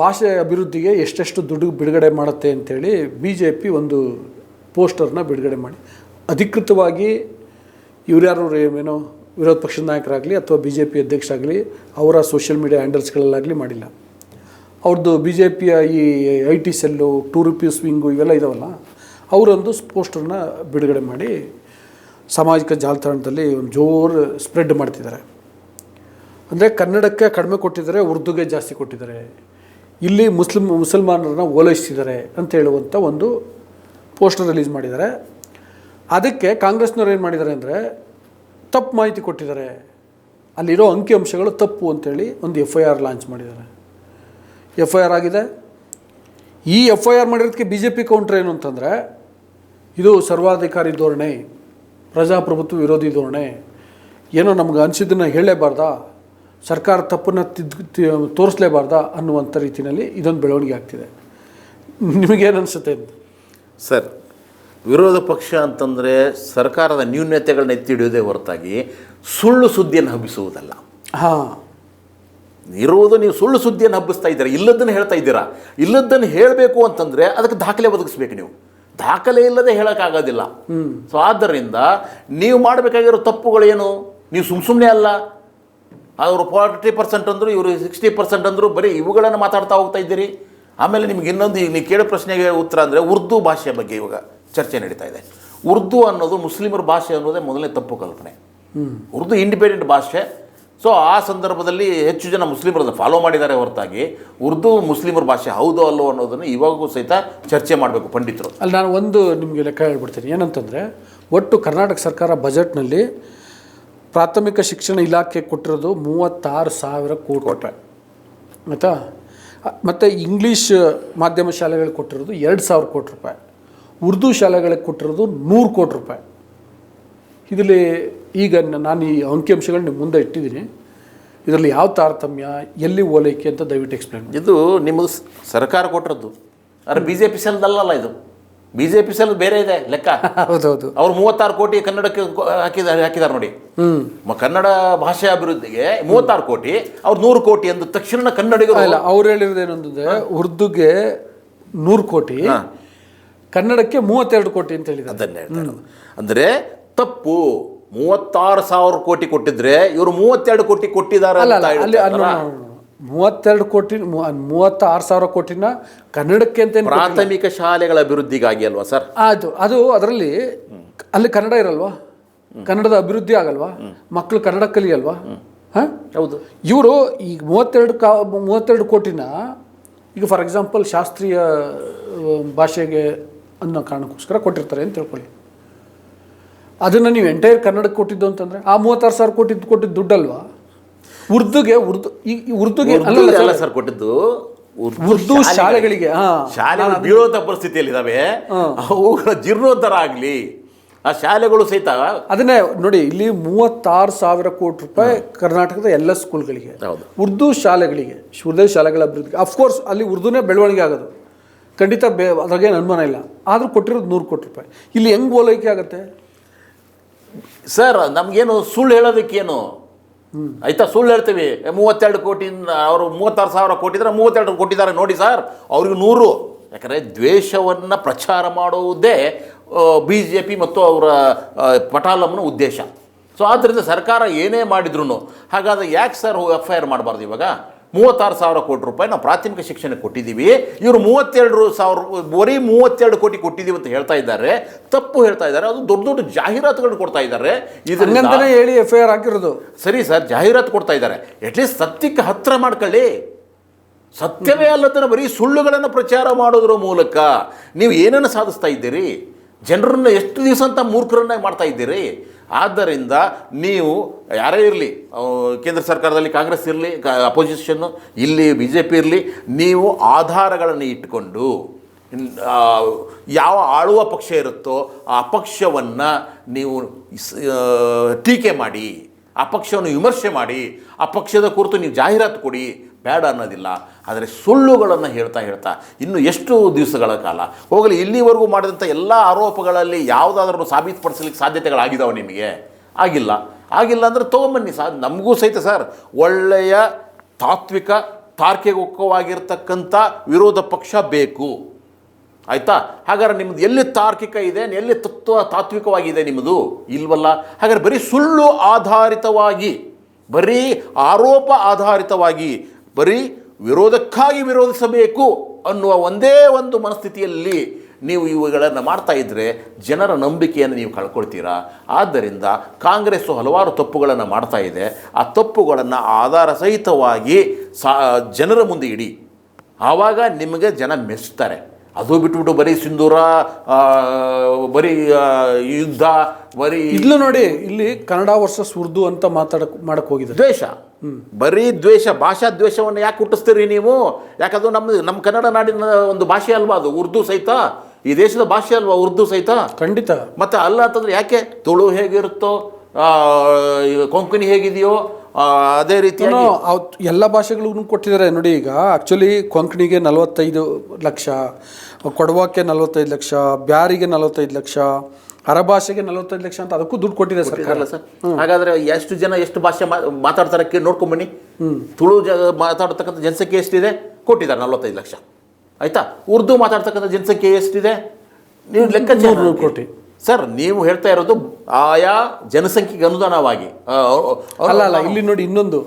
ಭಾಷೆ ಅಭಿವೃದ್ಧಿಗೆ ಎಷ್ಟೆಷ್ಟು ದುಡ್ಡು ಬಿಡುಗಡೆ ಮಾಡುತ್ತೆ ಅಂಥೇಳಿ BJP ಒಂದು ಪೋಸ್ಟರ್ನ ಬಿಡುಗಡೆ ಮಾಡಿ ಅಧಿಕೃತವಾಗಿ ಇವ್ರ್ಯಾರು ಏನೋ ವಿರೋಧ ಪಕ್ಷದ ನಾಯಕರಾಗಲಿ ಅಥವಾ BJP ಅಧ್ಯಕ್ಷರಾಗಲಿ ಅವರ ಸೋಷಿಯಲ್ ಮೀಡಿಯಾ ಹ್ಯಾಂಡಲ್ಸ್ಗಳಲ್ಲಾಗಲಿ ಮಾಡಿಲ್ಲ. ಅವ್ರದ್ದು BJPಯ ಈ IT ಸೆಲ್ಲು, ₹2 ವಿಂಗು ಇವೆಲ್ಲ ಇದಾವಲ್ಲ, ಅವರೊಂದು ಪೋಸ್ಟರ್ನ ಬಿಡುಗಡೆ ಮಾಡಿ ಸಾಮಾಜಿಕ ಜಾಲತಾಣದಲ್ಲಿ ಒಂದು ಜೋರು ಸ್ಪ್ರೆಡ್ ಮಾಡ್ತಿದ್ದಾರೆ. ಅಂದರೆ ಕನ್ನಡಕ್ಕೆ ಕಡಿಮೆ ಕೊಟ್ಟಿದ್ದಾರೆ, ಉರ್ದುಗೆ ಜಾಸ್ತಿ ಕೊಟ್ಟಿದ್ದಾರೆ, ಇಲ್ಲಿ ಮುಸಲ್ಮಾನರನ್ನ ಓಲೈಸ್ತಿದ್ದಾರೆ ಅಂತ ಹೇಳುವಂಥ ಒಂದು ಪೋಸ್ಟರ್ ರಿಲೀಸ್ ಮಾಡಿದ್ದಾರೆ. ಅದಕ್ಕೆ ಕಾಂಗ್ರೆಸ್ನವ್ರು ಏನು ಮಾಡಿದ್ದಾರೆ ಅಂದರೆ ತಪ್ಪು ಮಾಹಿತಿ ಕೊಟ್ಟಿದ್ದಾರೆ, ಅಲ್ಲಿರೋ ಅಂಕಿಅಂಶಗಳು ತಪ್ಪು ಅಂತೇಳಿ ಒಂದು FIR ಲಾಂಚ್ ಮಾಡಿದ್ದಾರೆ. FIR ಆಗಿದೆ. ಈ FIR ಮಾಡಿರೋದಕ್ಕೆ BJP ಕೌಂಟ್ರ್ ಏನು ಅಂತಂದರೆ ಇದು ಸರ್ವಾಧಿಕಾರಿ ಧೋರಣೆ, ಪ್ರಜಾಪ್ರಭುತ್ವ ವಿರೋಧಿ ಧೋರಣೆ, ಏನೋ ನಮ್ಗೆ ಅನಿಸಿದ್ದನ್ನು ಹೇಳಲೇಬಾರ್ದಾ, ಸರ್ಕಾರ ತಪ್ಪನ್ನು ತೋರಿಸಲೇಬಾರ್ದಾ ಅನ್ನುವಂಥ ರೀತಿಯಲ್ಲಿ ಇದೊಂದು ಬೆಳವಣಿಗೆ ಆಗ್ತಿದೆ. ನಿಮಗೇನು ಅನಿಸುತ್ತೆ? ಸರ್, ವಿರೋಧ ಪಕ್ಷ ಅಂತಂದರೆ ಸರ್ಕಾರದ ನ್ಯೂನತೆಗಳನ್ನ ಎತ್ತಿ ಹಿಡಿಯೋದೇ ಹೊರತಾಗಿ ಸುಳ್ಳು ಸುದ್ದಿಯನ್ನು ಹಬ್ಬಿಸುವುದಲ್ಲ. ಹಾಂ, ಇರುವುದು ನೀವು ಸುಳ್ಳು ಸುದ್ದಿಯನ್ನು ಹಬ್ಬಿಸ್ತಾ ಇದ್ದೀರಾ, ಇಲ್ಲದನ್ನು ಹೇಳ್ತಾ ಇದ್ದೀರಾ. ಇಲ್ಲದನ್ನು ಹೇಳಬೇಕು ಅಂತಂದರೆ ಅದಕ್ಕೆ ದಾಖಲೆ ಒದಗಿಸ್ಬೇಕು. ನೀವು ದಾಖಲೆ ಇಲ್ಲದೆ ಹೇಳೋಕ್ಕಾಗೋದಿಲ್ಲ. ಸೊ ಆದ್ದರಿಂದ ನೀವು ಮಾಡಬೇಕಾಗಿರೋ ತಪ್ಪುಗಳೇನು? ನೀವು ಸುಮ್ಮನೆ ಅಲ್ಲ, ಅವರು 40% ಅಂದರು, ಇವರು 60% ಅಂದರು, ಬರೀ ಇವುಗಳನ್ನು ಮಾತಾಡ್ತಾ ಹೋಗ್ತಾ ಇದ್ದೀರಿ. ಆಮೇಲೆ ನಿಮ್ಗೆ ಇನ್ನೊಂದು ನೀವು ಕೇಳೋ ಪ್ರಶ್ನೆಗೆ ಉತ್ತರ ಅಂದರೆ ಉರ್ದು ಭಾಷೆಯ ಬಗ್ಗೆ ಇವಾಗ ಚರ್ಚೆ ನಡೀತಾ ಇದೆ. ಉರ್ದು ಅನ್ನೋದು ಮುಸ್ಲಿಮರ ಭಾಷೆ ಅನ್ನೋದೇ ಮೊದಲನೇ ತಪ್ಪು ಕಲ್ಪನೆ. ಉರ್ದು ಇಂಡಿಪೆಂಡೆಂಟ್ ಭಾಷೆ. ಸೊ ಆ ಸಂದರ್ಭದಲ್ಲಿ ಹೆಚ್ಚು ಜನ ಮುಸ್ಲಿಮರನ್ನು ಫಾಲೋ ಮಾಡಿದ್ದಾರೆ ಹೊರತಾಗಿ ಉರ್ದು ಮುಸ್ಲಿಮರ ಭಾಷೆ ಹೌದೋ ಅಲ್ಲೋ ಅನ್ನೋದನ್ನು ಇವಾಗೂ ಸಹಿತ ಚರ್ಚೆ ಮಾಡಬೇಕು ಪಂಡಿತರು. ಅಲ್ಲಿ ನಾನು ಒಂದು ನಿಮಗೆ ಲೆಕ್ಕ ಹೇಳ್ಬಿಡ್ತೀನಿ. ಏನಂತಂದರೆ ಒಟ್ಟು ಕರ್ನಾಟಕ ಸರ್ಕಾರ ಬಜೆಟ್ನಲ್ಲಿ ಪ್ರಾಥಮಿಕ ಶಿಕ್ಷಣ ಇಲಾಖೆ ಕೊಟ್ಟಿರೋದು 36,000 ಕೋಟಿ ರೂಪಾಯಿ ಆಯಿತಾ. ಮತ್ತು ಇಂಗ್ಲೀಷ್ ಮಾಧ್ಯಮ ಶಾಲೆಗಳಿಗೆ ಕೊಟ್ಟಿರೋದು 2,000 ಕೋಟಿ ರೂಪಾಯಿ, ಉರ್ದು ಶಾಲೆಗಳಿಗೆ ಕೊಟ್ಟಿರೋದು 100 ಕೋಟಿ ರೂಪಾಯಿ. ಇದರಲ್ಲಿ ಈಗ ನಾನು ಈ ಅಂಕಿಅಂಶಗಳು ನಿಮ್ಮ ಮುಂದೆ ಇಟ್ಟಿದ್ದೀನಿ. ಇದರಲ್ಲಿ ಯಾವ ತಾರತಮ್ಯ, ಎಲ್ಲಿ ಓಲೈಕೆ ಅಂತ ದಯವಿಟ್ಟು ಎಕ್ಸ್ಪ್ಲೇನ್ ಮಾಡಿ. ಇದು ನಿಮ್ಮದು ಸರ್ಕಾರ ಕೊಟ್ಟಿರೋದು, ಆದರೆ BJP ಸೆಲ್ದಲ್ಲ ಇದು. BJP ಸೆಲ್ ಬೇರೆ ಇದೆ ಲೆಕ್ಕ. ಹೌದೌದು, ಅವ್ರು 36 ಕೋಟಿ ಕನ್ನಡಕ್ಕೆ ಹಾಕಿದ್ದಾರೆ ನೋಡಿ. ಕನ್ನಡ ಭಾಷೆ ಅಭಿವೃದ್ಧಿಗೆ 36 ಕೋಟಿ, ಅವ್ರು 100 ಕೋಟಿ ಅಂದ ತಕ್ಷಣ ಕನ್ನಡಿಗರು ಇಲ್ಲ. ಅವ್ರು ಹೇಳಿರೋದು ಏನಂತಂದರೆ ಉರ್ದುಗೆ 100 ಕೋಟಿ, ಕನ್ನಡಕ್ಕೆ 32 ಕೋಟಿ ಅಂತ ಹೇಳಿದ್ದಾರೆ. ಅದನ್ನೇ ಹೇಳ್ತಾ ಇರೋದು. ಅಂದರೆ ತಪ್ಪು. 36,000 ಕೋಟಿ ಕೊಟ್ಟಿದ್ರೆ ಇವರು 32 ಕೋಟಿ ಕೊಟ್ಟಿದ್ದಾರೆ. ಅಲ್ಲಿ 32 ಕೋಟಿ 36,000 ಕೋಟಿನ ಕನ್ನಡಕ್ಕೆ ಅಂತ ಪ್ರಾಥಮಿಕ ಶಾಲೆಗಳ ಅಭಿವೃದ್ಧಿಗಾಗಿ ಅಲ್ವಾ ಸರ್? ಅದು ಅದರಲ್ಲಿ ಅಲ್ಲಿ ಕನ್ನಡ ಇರಲ್ವಾ? ಕನ್ನಡದ ಅಭಿವೃದ್ಧಿ ಆಗಲ್ವಾ? ಮಕ್ಕಳು ಕನ್ನಡ ಕಲಿಯಲ್ವಾ? ಹಾಂ, ಹೌದು. ಇವರು ಈಗ 32 ಕೋಟಿನ ಈಗ ಫಾರ್ ಎಕ್ಸಾಂಪಲ್ ಶಾಸ್ತ್ರೀಯ ಭಾಷೆಗೆ ಅನ್ನೋ ಕಾರಣಕ್ಕೋಸ್ಕರ ಕೊಟ್ಟಿರ್ತಾರೆ ಅಂತ ತಿಳ್ಕೊಳ್ಳಿ. ಅದನ್ನು ನೀವು ಎಂಟೈರ್ ಕನ್ನಡಕ್ಕೆ ಕೊಟ್ಟಿದ್ದು ಅಂತಂದರೆ ಆ 36,000 ಕೋಟಿ ಕೊಟ್ಟಿದ್ದು ದುಡ್ಡಲ್ವಾ? ಉರ್ದುಗೆ ಅಲ್ಲ ಸರ್ ಕೊಟ್ಟಿದ್ದು ಉರ್ದು ಶಾಲೆಗಳಿಗೆ. ಶಾಲೆಗಳು ಬೀಳೋದ ಪರಿಸ್ಥಿತಿಯಲ್ಲಿ ಇದಾವೆ, ಅವುಗಳ ಜೀರ್ಣೋದ್ಧಾರ ಆಗಲಿ. ಆ ಶಾಲೆಗಳು ಸಹಿತ ಅದನ್ನೇ ನೋಡಿ, ಇಲ್ಲಿ 36,000 ಕೋಟಿ ರೂಪಾಯಿ ಕರ್ನಾಟಕದ ಎಲ್ಲ ಸ್ಕೂಲ್ಗಳಿಗೆ, ಉರ್ದು ಶಾಲೆಗಳಿಗೆ, ಉರ್ದು ಶಾಲೆಗಳ ಅಭಿವೃದ್ಧಿಗೆ. ಅಫ್ಕೋರ್ಸ್ ಅಲ್ಲಿ ಉರ್ದುನೇ ಬೆಳವಣಿಗೆ ಆಗೋದು ಖಂಡಿತ, ಅದ್ರಾಗೇನು ಅನುಮಾನ ಇಲ್ಲ. ಆದರೂ ಕೊಟ್ಟಿರೋದು 100 ಕೋಟಿ ರೂಪಾಯಿ. ಇಲ್ಲಿ ಹೆಂಗೆ ಓಲೈಕೆ ಆಗುತ್ತೆ ಸರ್? ನಮಗೇನು ಸುಳ್ಳು ಹೇಳೋದಕ್ಕೇನು ಆಯ್ತಾ? ಸುಳ್ಳು ಹೇಳ್ತೀವಿ. 32 ಕೋಟಿಯಿಂದ ಅವರು 36,000 ಕೊಟ್ಟಿದ್ದಾರೆ, 32 ಕೊಟ್ಟಿದ್ದಾರೆ ನೋಡಿ ಸರ್, ಅವ್ರಿಗೆ 100. ಯಾಕಂದರೆ ದ್ವೇಷವನ್ನು ಪ್ರಚಾರ ಮಾಡುವುದೇ BJP ಮತ್ತು ಅವರ ಪಟಾಲಂನ ಉದ್ದೇಶ. ಸೊ ಆದ್ದರಿಂದ ಸರ್ಕಾರ ಏನೇ ಮಾಡಿದ್ರು ಹಾಗಾದರೆ ಯಾಕೆ ಸರ್ FIR ಮಾಡಬಾರ್ದು? ಇವಾಗ 36,000 ಕೋಟಿ ರೂಪಾಯಿ ನಾವು ಪ್ರಾಥಮಿಕ ಶಿಕ್ಷಣಕ್ಕೆ ಕೊಟ್ಟಿದ್ದೀವಿ, ಇವರು 32 ಕೋಟಿ ಕೊಟ್ಟಿದ್ದೀವಿ ಅಂತ ಹೇಳ್ತಾ ಇದ್ದಾರೆ, ತಪ್ಪು ಹೇಳ್ತಾ ಇದ್ದಾರೆ. ಅದು ದೊಡ್ಡ ದೊಡ್ಡ ಜಾಹೀರಾತುಗಳನ್ನು ಕೊಡ್ತಾ ಇದ್ದಾರೆ. ಇದರಿಂದನೇ ಹೇಳಿ FIR ಹಾಕಿರೋದು. ಸರಿ ಸರ್, ಜಾಹೀರಾತು ಕೊಡ್ತಾ ಇದ್ದಾರೆ. ಅಟ್ಲೀಸ್ಟ್ ಸತ್ಯಕ್ಕೆ ಹತ್ತಿರ ಮಾಡ್ಕೊಳ್ಳಿ. ಸತ್ಯವೇ ಅಲ್ಲದನ್ನು ಬರೀ ಸುಳ್ಳುಗಳನ್ನು ಪ್ರಚಾರ ಮಾಡೋದ್ರ ಮೂಲಕ ನೀವು ಏನನ್ನು ಸಾಧಿಸ್ತಾ ಇದ್ದೀರಿ? ಜನರನ್ನು ಎಷ್ಟು ದಿವಸ ಅಂತ ಮೂರ್ಖರನ್ನಾಗಿ ಮಾಡ್ತಾ ಇದ್ದೀರಿ. ಆದ್ದರಿಂದ ನೀವು ಯಾರೇ ಇರಲಿ, ಕೇಂದ್ರ ಸರ್ಕಾರದಲ್ಲಿ ಕಾಂಗ್ರೆಸ್ ಇರಲಿ, ಅಪೋಸಿಷನ್ನು ಇಲ್ಲಿ BJP ಇರಲಿ, ನೀವು ಆಧಾರಗಳನ್ನು ಇಟ್ಟುಕೊಂಡು ಯಾವ ಆಳುವ ಪಕ್ಷ ಇರುತ್ತೋ ಆ ಪಕ್ಷವನ್ನು ನೀವು ಟೀಕೆ ಮಾಡಿ, ಆ ಪಕ್ಷವನ್ನು ವಿಮರ್ಶೆ ಮಾಡಿ, ಆ ಪಕ್ಷದ ಕುರಿತು ನೀವು ಜಾಹೀರಾತು ಕೊಡಿ, ಬೇಡ ಅನ್ನೋದಿಲ್ಲ. ಆದರೆ ಸುಳ್ಳುಗಳನ್ನು ಹೇಳ್ತಾ ಇನ್ನು ಎಷ್ಟು ದಿವಸಗಳ ಕಾಲ ಹೋಗಲಿ? ಇಲ್ಲಿವರೆಗೂ ಮಾಡಿದಂಥ ಎಲ್ಲ ಆರೋಪಗಳಲ್ಲಿ ಯಾವುದಾದ್ರೂ ಸಾಬೀತುಪಡಿಸಲಿಕ್ಕೆ ಸಾಧ್ಯತೆಗಳಾಗಿದ್ದಾವೆ ನಿಮಗೆ? ಆಗಿಲ್ಲ ಅಂದರೆ ತೊಗೊಂಬನ್ನಿ ನಮಗೂ ಸಹಿತ ಸರ್ ಒಳ್ಳೆಯ ತಾತ್ವಿಕ ತಾರ್ಕಿಕವಾಗಿರ್ತಕ್ಕಂಥ ವಿರೋಧ ಪಕ್ಷ ಬೇಕು. ಆಯಿತಾ? ಹಾಗಾದ್ರೆ ನಿಮ್ಮದು ಎಲ್ಲಿ ತಾರ್ಕಿಕ ಇದೆ, ಎಲ್ಲಿ ತಾತ್ವಿಕವಾಗಿದೆ ನಿಮ್ಮದು? ಇಲ್ವಲ್ಲ. ಹಾಗಾದ್ರೆ ಬರೀ ಸುಳ್ಳು ಆಧಾರಿತವಾಗಿ, ಬರೀ ಆರೋಪ ಆಧಾರಿತವಾಗಿ, ಬರೀ ವಿರೋಧಕ್ಕಾಗಿ ವಿರೋಧಿಸಬೇಕು ಅನ್ನುವ ಒಂದೇ ಒಂದು ಮನಸ್ಥಿತಿಯಲ್ಲಿ ನೀವು ಇವುಗಳನ್ನು ಮಾಡ್ತಾ ಇದ್ದರೆ ಜನರ ನಂಬಿಕೆಯನ್ನು ನೀವು ಕಳ್ಕೊಳ್ತೀರಾ. ಆದ್ದರಿಂದ ಕಾಂಗ್ರೆಸ್ಸು ಹಲವಾರು ತಪ್ಪುಗಳನ್ನು ಮಾಡ್ತಾ ಇದೆ. ಆ ತಪ್ಪುಗಳನ್ನು ಆಧಾರ ಸಹಿತವಾಗಿ ಜನರ ಮುಂದೆ ಇಡಿ. ಆವಾಗ ನಿಮಗೆ ಜನ ಮೆಚ್ಚುತ್ತಾರೆ. ಅದು ಬಿಟ್ಬಿಟ್ಟು ಬರೀ ಸಿಂಧೂರ, ಬರೀ ಯುದ್ಧ, ಬರೀ ಇದ್ಲು ನೋಡಿ, ಇಲ್ಲಿ ಕನ್ನಡ ವರ್ಸಸ್ ಉರ್ದು ಅಂತ ಮಾಡಕ್ಕೆ ಹೋಗಿದೆ. ದ್ವೇಷ, ಬರೀ ದ್ವೇಷ, ಭಾಷಾ ದ್ವೇಷವನ್ನು ಯಾಕೆ ಹುಟ್ಟಿಸ್ತೀರಿ ನೀವು? ಯಾಕಂದ್ರೆ ನಮ್ಮ ಕನ್ನಡ ನಾಡಿನ ಒಂದು ಭಾಷೆ ಅಲ್ವಾ ಅದು ಉರ್ದು ಸಹಿತ? ಈ ದೇಶದ ಭಾಷೆ ಅಲ್ವಾ ಉರ್ದು ಸಹಿತ? ಖಂಡಿತ. ಮತ್ತೆ ಅಲ್ಲ ಅಂತಂದ್ರೆ ಯಾಕೆ ತುಳು ಹೇಗಿರುತ್ತೋ, ಕೊಂಕಣಿ ಹೇಗಿದೆಯೋ ಅದೇ ರೀತಿ ಎಲ್ಲ ಭಾಷೆಗಳಿಗೂ ಕೊಟ್ಟಿದ್ದಾರೆ ನೋಡಿ. ಈಗ ಆ್ಯಕ್ಚುಲಿ ಕೊಂಕಣಿಗೆ 45 ಲಕ್ಷ, ಕೊಡವಕ್ಕೆ 45 ಲಕ್ಷ, ಬ್ಯಾರಿಗೆ 45 ಲಕ್ಷ, ಅರಭಾಷೆಗೆ 45 ಲಕ್ಷ ಅಂತ ಅದಕ್ಕೂ ದುಡ್ಡು ಕೊಟ್ಟಿದೆ ಸರ್ಕಾರ. ಸರ್, ಹಾಗಾದ್ರೆ ಎಷ್ಟು ಜನ ಎಷ್ಟು ಭಾಷೆ ಮಾತಾಡ್ತಾರೆ ನೋಡ್ಕೊಂಬನ್ನಿ. ತುಳು ಮಾತಾಡ್ತಕ್ಕಂಥ ಜನಸಂಖ್ಯೆ ಎಷ್ಟಿದೆ? ಕೊಟ್ಟಿದ್ದಾರೆ 45 ಲಕ್ಷ. ಆಯ್ತಾ? ಉರ್ದು ಮಾತಾಡ್ತಕ್ಕಂಥ ಜನಸಂಖ್ಯೆ ಎಷ್ಟಿದೆ? ನೀವು ಲೆಕ್ಕಾಚಾರ ಕೋಟಿ. ಸರ್, ನೀವು ಹೇಳ್ತಾ ಇರೋದು ಆಯಾ ಜನಸಂಖ್ಯೆಗೆ ಅನುದಾನವಾಗಿ ಅಲ್ಲ. ಇಲ್ಲಿ ನೋಡಿ ಇನ್ನೊಂದು,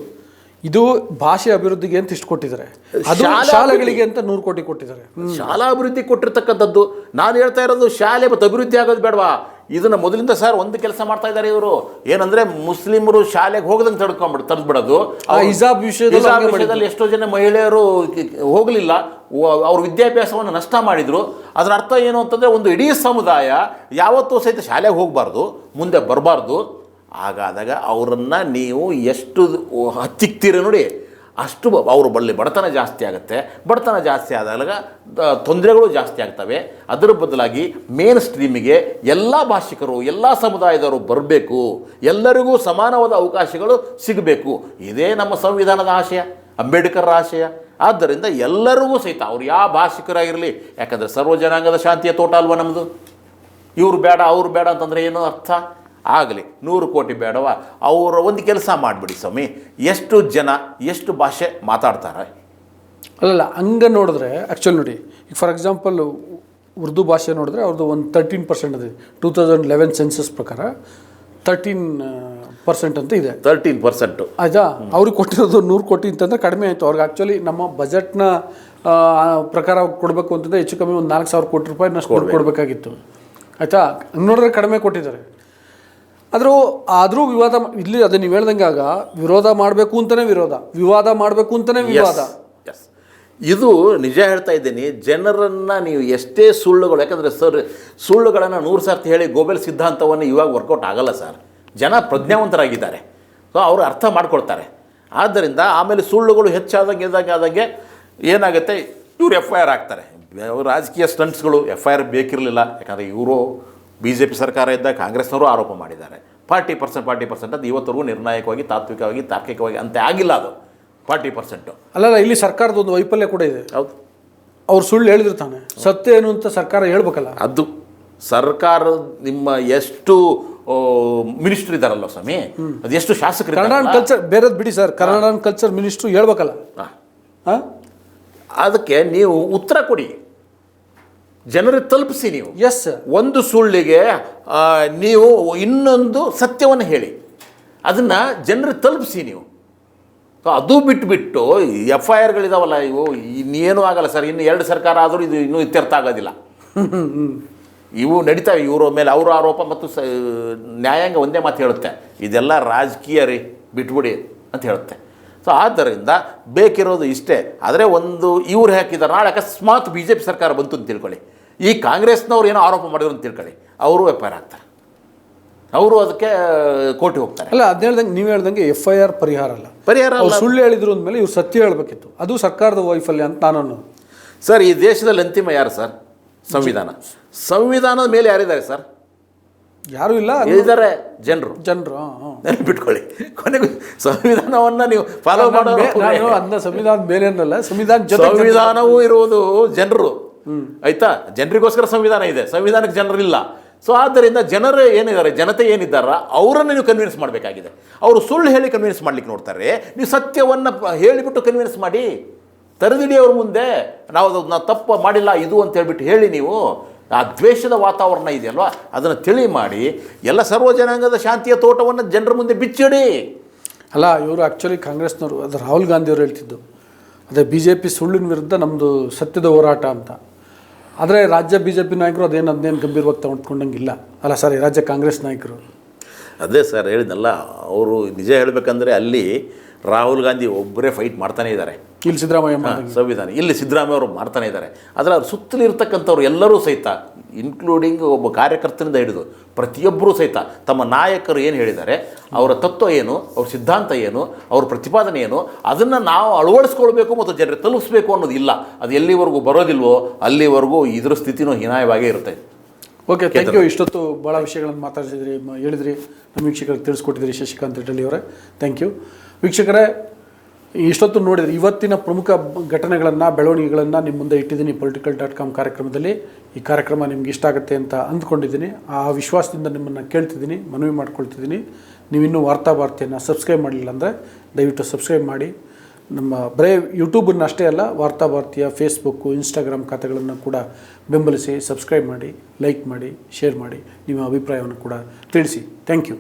ಇದು ಭಾಷೆ ಅಭಿವೃದ್ಧಿಗೆ ಅಂತ ಇಷ್ಟು ಕೊಟ್ಟಿದ್ದಾರೆ, ಅದು ಶಾಲೆಗಳಿಗೆ ಅಂತ 100 ಕೋಟಿ ಕೊಟ್ಟಿದ್ದಾರೆ. ಶಾಲಾ ಅಭಿವೃದ್ಧಿ ಕೊಟ್ಟಿರ್ತಕ್ಕಂಥದ್ದು. ನಾನು ಹೇಳ್ತಾ ಇರೋದು ಶಾಲೆ ಮತ್ತು ಅಭಿವೃದ್ಧಿ ಆಗೋದು ಬೇಡವಾ? ಇದನ್ನ ಮೊದಲಿಂದ ಸರ್ ಒಂದು ಕೆಲಸ ಮಾಡ್ತಾ ಇದ್ದಾರೆ ಇವರು. ಏನಂದ್ರೆ ಮುಸ್ಲಿಮರು ಶಾಲೆಗೆ ಹೋಗದಂಗೆ ತಡೆದ್ಬಿಡೋದು. ಹಿಜಾಬ್ ವಿಷಯದಲ್ಲಿ ಎಷ್ಟೋ ಜನ ಮಹಿಳೆಯರು ಹೋಗಲಿಲ್ಲ, ಅವ್ರ ವಿದ್ಯಾಭ್ಯಾಸವನ್ನು ನಷ್ಟ ಮಾಡಿದ್ರು. ಅದರ ಅರ್ಥ ಏನು ಅಂತಂದ್ರೆ, ಒಂದು ಇಡೀ ಸಮುದಾಯ ಯಾವತ್ತೂ ಸಹಿತ ಶಾಲೆಗೆ ಹೋಗಬಾರ್ದು, ಮುಂದೆ ಬರಬಾರ್ದು. ಹಾಗಾದಾಗ ಅವರನ್ನು ನೀವು ಎಷ್ಟು ಹತ್ತಿಕ್ತೀರ ನೋಡಿ, ಅಷ್ಟು ಅವರು ಬಡತನ ಜಾಸ್ತಿ ಆಗುತ್ತೆ. ಬಡತನ ಜಾಸ್ತಿ ಆದಾಗ ತೊಂದರೆಗಳು ಜಾಸ್ತಿ ಆಗ್ತವೆ. ಅದರ ಬದಲಾಗಿ ಮೇನ್ ಸ್ಟ್ರೀಮಿಗೆ ಎಲ್ಲ ಭಾಷಿಕರು, ಎಲ್ಲ ಸಮುದಾಯದವರು ಬರಬೇಕು, ಎಲ್ಲರಿಗೂ ಸಮಾನವಾದ ಅವಕಾಶಗಳು ಸಿಗಬೇಕು. ಇದೇ ನಮ್ಮ ಸಂವಿಧಾನದ ಆಶಯ, ಅಂಬೇಡ್ಕರ್ ಆಶಯ. ಆದ್ದರಿಂದ ಎಲ್ಲರಿಗೂ ಸಹಿತ ಅವ್ರು ಯಾವ ಭಾಷಿಕರಾಗಿರಲಿ, ಯಾಕಂದರೆ ಸರ್ವ ಜನಾಂಗದ ಶಾಂತಿಯ ತೋಟ ಅಲ್ವಾ ನಮ್ಮದು. ಇವ್ರು ಬೇಡ ಅವ್ರು ಬೇಡ ಅಂತಂದರೆ ಏನೋ ಅರ್ಥ ಆಗಲಿ. 100 ಕೋಟಿ ಬೇಡವಾ? ಅವರು ಒಂದು ಕೆಲಸ ಮಾಡಿಬಿಡಿ ಸ್ವಾಮಿ, ಎಷ್ಟು ಜನ ಎಷ್ಟು ಭಾಷೆ ಮಾತಾಡ್ತಾರೆ? ಅಲ್ಲಲ್ಲ, ಹಂಗೆ ನೋಡಿದ್ರೆ ಆ್ಯಕ್ಚುಲಿ ನೋಡಿ, ಈಗ ಫಾರ್ ಎಕ್ಸಾಂಪಲ್ ಉರ್ದು ಭಾಷೆ ನೋಡಿದ್ರೆ ಅವ್ರದ್ದು ಒಂದು 13% ಇದೆ. 2011 ಸೆನ್ಸಸ್ ಪ್ರಕಾರ 13% ಅಂತ ಇದೆ. 13% ಆಯ್ತಾ? ಅವ್ರಿಗೆ ಕೊಟ್ಟಿರೋದು 100 ಕೋಟಿ ಅಂತಂದರೆ ಕಡಿಮೆ ಆಯಿತು. ಅವ್ರಿಗೆ ಆ್ಯಕ್ಚುಲಿ ನಮ್ಮ ಬಜೆಟ್ನ ಪ್ರಕಾರ ಕೊಡಬೇಕು ಅಂತಂದರೆ ಹೆಚ್ಚು ಕಮ್ಮಿ ಒಂದು 4,000 ಕೋಟಿ ರೂಪಾಯಿನಷ್ಟು ಕೊಡಬೇಕಾಗಿತ್ತು. ಆಯಿತಾ? ನೋಡಿದ್ರೆ ಕಡಿಮೆ ಕೊಟ್ಟಿದ್ದಾರೆ. ಆದರೂ ವಿವಾದ ಇಲ್ಲಿ ಅದು ನೀವು ಹೇಳ್ದಂಗೆ ಆಗ ವಿರೋಧ ಮಾಡಬೇಕು ಅಂತಲೇ ವಿವಾದ ಮಾಡಬೇಕು ಅಂತಲೇ ವಿವಾದ. ಇದು ನಿಜ ಹೇಳ್ತಾ ಇದ್ದೀನಿ. ಜನರನ್ನು ನೀವು ಎಷ್ಟೇ ಸುಳ್ಳುಗಳು, ಯಾಕಂದರೆ ಸರ್ ಸುಳ್ಳುಗಳನ್ನು 100 ಸರ್ತಿ ಹೇಳಿ ಗೋಬೆಲ್ ಸಿದ್ಧಾಂತವನ್ನು ಇವಾಗ ವರ್ಕೌಟ್ ಆಗಲ್ಲ ಸರ್. ಜನ ಪ್ರಜ್ಞಾವಂತರಾಗಿದ್ದಾರೆ, ಸೊ ಅವರು ಅರ್ಥ ಮಾಡ್ಕೊಳ್ತಾರೆ. ಆದ್ದರಿಂದ ಆಮೇಲೆ ಸುಳ್ಳುಗಳು ಹೆಚ್ಚಾದಂಗೆ ಏನಾಗುತ್ತೆ, ಇವರು FIR ಆಗ್ತಾರೆ. ರಾಜಕೀಯ ಸ್ಟಂಟ್ಸ್ಗಳು FIR ಬೇಕಿರಲಿಲ್ಲ. ಯಾಕಂದರೆ ಇವರು BJP ಸರ್ಕಾರ ಇದ್ದಾಗ ಕಾಂಗ್ರೆಸ್ನವರು ಆರೋಪ ಮಾಡಿದ್ದಾರೆ 40% ಅದು ಇವತ್ತರೆಗೂ ನಿರ್ಣಾಯಕವಾಗಿ, ತಾತ್ವಿಕವಾಗಿ, ತಾರ್ಕಿಕವಾಗಿ ಅಂತ ಆಗಿಲ್ಲ. ಅದು 40%. ಅಲ್ಲಲ್ಲ, ಇಲ್ಲಿ ಸರ್ಕಾರದ ಒಂದು ವೈಫಲ್ಯ ಕೂಡ ಇದೆ. ಹೌದು, ಅವ್ರು ಸುಳ್ಳು ಹೇಳಿದಿರ್ತಾನೆ, ಸತ್ಯ ಏನು ಅಂತ ಸರ್ಕಾರ ಹೇಳ್ಬೇಕಲ್ಲ. ಅದು ಸರ್ಕಾರ ನಿಮ್ಮ ಎಷ್ಟು ಮಿನಿಸ್ಟರ್ ಇದ್ದಾರಲ್ಲ ಸ್ವಾಮಿ, ಅದೆಷ್ಟು ಶಾಸಕರು, ಕನ್ನಡ ಕಲ್ಚರ್ ಬೇರೆದು ಬಿಡಿ ಸರ್, ಕನ್ನಡ ಕಲ್ಚರ್ ಮಿನಿಸ್ಟ್ರು ಹೇಳ್ಬೇಕಲ್ಲ. ಅದಕ್ಕೆ ನೀವು ಉತ್ತರ ಕೊಡಿ, ಜನರಿಗೆ ತಲುಪಿಸಿ. ನೀವು ಎಸ್, ಒಂದು ಸುಳ್ಳಿಗೆ ನೀವು ಇನ್ನೊಂದು ಸತ್ಯವನ್ನು ಹೇಳಿ, ಅದನ್ನು ಜನರಿಗೆ ತಲುಪಿಸಿ ನೀವು. ಅದು ಬಿಟ್ಟು FIRಗಳಿದಾವಲ್ಲ, ಇವು ಇನ್ನೇನು ಆಗಲ್ಲ ಸರ್. ಇನ್ನು 2 ಸರ್ಕಾರ ಆದರೂ ಇದು ಇನ್ನೂ ಇತ್ಯರ್ಥ ಆಗೋದಿಲ್ಲ. ಇವು ನಡೀತಾವೆ, ಇವರ ಮೇಲೆ ಅವರ ಆರೋಪ ಮತ್ತು ನ್ಯಾಯಾಂಗ ಒಂದೇ ಮಾತು ಹೇಳುತ್ತೆ, ಇದೆಲ್ಲ ರಾಜಕೀಯ ರೀ, ಬಿಟ್ಬಿಡಿ ಅಂತ ಹೇಳುತ್ತೆ. ಸೊ ಆದ್ದರಿಂದ ಬೇಕಿರೋದು ಇಷ್ಟೇ. ಆದರೆ ಒಂದು ಇವ್ರು ಹಾಕಿದ್ದಾರೆ, ನಾಳೆ ಅಕಸ್ಮಾತ್ BJP ಸರ್ಕಾರ ಬಂತು ಅಂತ ತಿಳ್ಕೊಳ್ಳಿ, ಈ ಕಾಂಗ್ರೆಸ್ನವ್ರು ಏನೋ ಆರೋಪ ಮಾಡಿದ್ರು ಅಂತ ತಿಳ್ಕೊಳ್ಳಿ, ಅವರು FIR ಆಗ್ತಾರೆ, ಅವರು ಅದಕ್ಕೆ ಕೋರ್ಟಿಗೆ ಹೋಗ್ತಾರೆ. ಅಲ್ಲ, ಅದು ಹೇಳ್ದಂಗೆ ನೀವು ಹೇಳ್ದಂಗೆ FIR ಪರಿಹಾರ ಅಲ್ಲ. ಸುಳ್ಳು ಹೇಳಿದ್ರು ಅಂದಮೇಲೆ ಇವ್ರು ಸತ್ಯ ಹೇಳಬೇಕಿತ್ತು. ಅದು ಸರ್ಕಾರದ ವೈಫಲ್ಯ ಅಂತ ನಾನು ಅನ್ನೋದು. ಸರ್, ಈ ದೇಶದಲ್ಲಿ ಅಂತಿಮ ಯಾರು ಸರ್? ಸಂವಿಧಾನದ ಮೇಲೆ ಯಾರಿದ್ದಾರೆ ಸರ್? ಯಾರು ಇಲ್ಲ, ಇದ್ದಾರೆ ಜನರು. ನೆನಪಿಟ್ಕೊಳ್ಳಿ, ಕೊನೆಗೂ ಸಂವಿಧಾನವನ್ನು ನೀವು ಫಾಲೋ ಮಾಡೋ ಸಂವಿಧಾನದ ಮೇಲೆ ಅನ್ನಲ್ಲ, ಸಂವಿಧಾನವೂ ಇರುವುದು ಜನರು. ಆಯ್ತಾ? ಜನರಿಗೋಸ್ಕರ ಸಂವಿಧಾನ ಇದೆ, ಸಂವಿಧಾನಕ್ಕೆ ಜನರಿಲ್ಲ. ಸೊ ಆದ್ದರಿಂದ ಜನರು ಏನಿದ್ದಾರೆ, ಜನತೆ ಏನಿದ್ದಾರ ಅವರನ್ನು ನೀವು ಕನ್ವಿನ್ಸ್ ಮಾಡಬೇಕಾಗಿದೆ. ಅವರು ಸುಳ್ಳು ಹೇಳಿ ಕನ್ವಿನ್ಸ್ ಮಾಡ್ಲಿಕ್ಕೆ ನೋಡ್ತಾರೆ, ನೀವು ಸತ್ಯವನ್ನು ಹೇಳಿಬಿಟ್ಟು ಕನ್ವಿನ್ಸ್ ಮಾಡಿ, ತರದಿಡಿ ಅವ್ರ ಮುಂದೆ ನಾವು ತಪ್ಪು ಮಾಡಿಲ್ಲ ಇದು ಅಂತ ಹೇಳ್ಬಿಟ್ಟು ಹೇಳಿ. ನೀವು ಆ ದ್ವೇಷದ ವಾತಾವರಣ ಇದೆಯಲ್ವ ಅದನ್ನು ತಿಳಿ ಮಾಡಿ ಎಲ್ಲ ಸರ್ವ ಜನಾಂಗದ ಶಾಂತಿಯ ತೋಟವನ್ನು ಜನರ ಮುಂದೆ ಬಿಚ್ಚಿಡಿ. ಅಲ್ಲ, ಇವರು ಆ್ಯಕ್ಚುಲಿ ಕಾಂಗ್ರೆಸ್ನವರು, ಅದು ರಾಹುಲ್ ಗಾಂಧಿ ಅವರು ಹೇಳ್ತಿದ್ದು ಅದೇ BJP ಸುಳ್ಳಿನ ವಿರುದ್ಧ ನಮ್ಮದು ಸತ್ಯದ ಹೋರಾಟ ಅಂತ. ಆದರೆ ರಾಜ್ಯ BJP ನಾಯಕರು ಅದನ್ನೇನು ಗಂಭೀರವಾಗಿ ತಗೊಂಡ್ಕೊಂಡಂಗಿಲ್ಲ. ಅಲ್ಲ ಸಾರಿ, ರಾಜ್ಯ ಕಾಂಗ್ರೆಸ್ ನಾಯಕರು. ಅದೇ ಸರ್ ಹೇಳಿದ್ನಲ್ಲ, ಅವರು ನಿಜ ಹೇಳಬೇಕಂದ್ರೆ ಅಲ್ಲಿ ರಾಹುಲ್ ಗಾಂಧಿ ಒಬ್ಬರೇ ಫೈಟ್ ಮಾಡ್ತಾನೇ ಇದ್ದಾರೆ, ಇಲ್ಲಿ ಸಿದ್ದರಾಮಯ್ಯ ಸಂವಿಧಾನ, ಇಲ್ಲಿ ಸಿದ್ದರಾಮಯ್ಯ ಅವರು ಮಾಡ್ತಾನೆ ಇದ್ದಾರೆ. ಆದರೆ ಅವ್ರ ಸುತ್ತಲೂ ಇರ್ತಕ್ಕಂಥವ್ರು ಎಲ್ಲರೂ ಸಹಿತ, ಇನ್ಕ್ಲೂಡಿಂಗ್ ಒಬ್ಬ ಕಾರ್ಯಕರ್ತನಿಂದ ಹಿಡಿದು ಪ್ರತಿಯೊಬ್ಬರೂ ಸಹಿತ ತಮ್ಮ ನಾಯಕರು ಏನು ಹೇಳಿದ್ದಾರೆ, ಅವರ ತತ್ವ ಏನು, ಅವ್ರ ಸಿದ್ಧಾಂತ ಏನು, ಅವ್ರ ಪ್ರತಿಪಾದನೆ ಏನು, ಅದನ್ನು ನಾವು ಅಳವಡಿಸ್ಕೊಳ್ಬೇಕು ಮತ್ತು ಜನರಿಗೆ ತಲುಪಿಸ್ಬೇಕು ಅನ್ನೋದು ಇಲ್ಲ. ಅದು ಎಲ್ಲಿವರೆಗೂ ಬರೋದಿಲ್ವೋ ಅಲ್ಲಿವರೆಗೂ ಇದ್ರ ಸ್ಥಿತಿನೂ ಹೀನಾಯವಾಗೇ ಇರುತ್ತೆ. Okay, thank you. ಇಷ್ಟೊತ್ತು ಭಾಳ ವಿಷಯಗಳನ್ನು ಮಾತಾಡಿಸಿದ್ರಿ, ಹೇಳಿದ್ರಿ, ನಮ್ಮ ವೀಕ್ಷಕರಿಗೆ ತಿಳಿಸ್ಕೊಟ್ಟಿದ್ರಿ ಶಶಿಕಾಂತ್ ರೆಡ್ಡಿ ಅವರೇ. Thank you. ವೀಕ್ಷಕರೇ, ಇಷ್ಟೊತ್ತು ನೋಡಿದ್ರಿ ಇವತ್ತಿನ ಪ್ರಮುಖ ಘಟನೆಗಳನ್ನು, ಬೆಳವಣಿಗೆಗಳನ್ನು ನಿಮ್ಮ ಮುಂದೆ ಇಟ್ಟಿದ್ದೀನಿ political.com ಕಾರ್ಯಕ್ರಮದಲ್ಲಿ. ಈ ಕಾರ್ಯಕ್ರಮ ನಿಮ್ಗೆ ಇಷ್ಟ ಆಗುತ್ತೆ ಅಂತ ಅಂದ್ಕೊಂಡಿದ್ದೀನಿ. ಆ ವಿಶ್ವಾಸದಿಂದ ನಿಮ್ಮನ್ನು ಕೇಳ್ತಿದ್ದೀನಿ, ಮನವಿ ಮಾಡ್ಕೊಳ್ತಿದ್ದೀನಿ. ನೀವಿನ್ನೂ ವಾರ್ತಾ ಭಾರತಿಯನ್ನು ಸಬ್ಸ್ಕ್ರೈಬ್ ಮಾಡಲಿಲ್ಲ ಅಂದರೆ ದಯವಿಟ್ಟು ಸಬ್ಸ್ಕ್ರೈಬ್ ಮಾಡಿ. ನಮ್ಮ ಬರೀ ಯೂಟ್ಯೂಬನ್ನು ಅಷ್ಟೇ ಅಲ್ಲ, ವಾರ್ತಾ ಭಾರತಿಯ ಫೇಸ್ಬುಕ್ಕು, ಇನ್ಸ್ಟಾಗ್ರಾಮ್ ಖಾತೆಗಳನ್ನು ಕೂಡ ಬೆಂಬಲಿಸಿ, ಸಬ್ಸ್ಕ್ರೈಬ್ ಮಾಡಿ, ಲೈಕ್ ಮಾಡಿ, ಶೇರ್ ಮಾಡಿ, ನಿಮ್ಮ ಅಭಿಪ್ರಾಯವನ್ನು ಕೂಡ ತಿಳಿಸಿ. Thank you.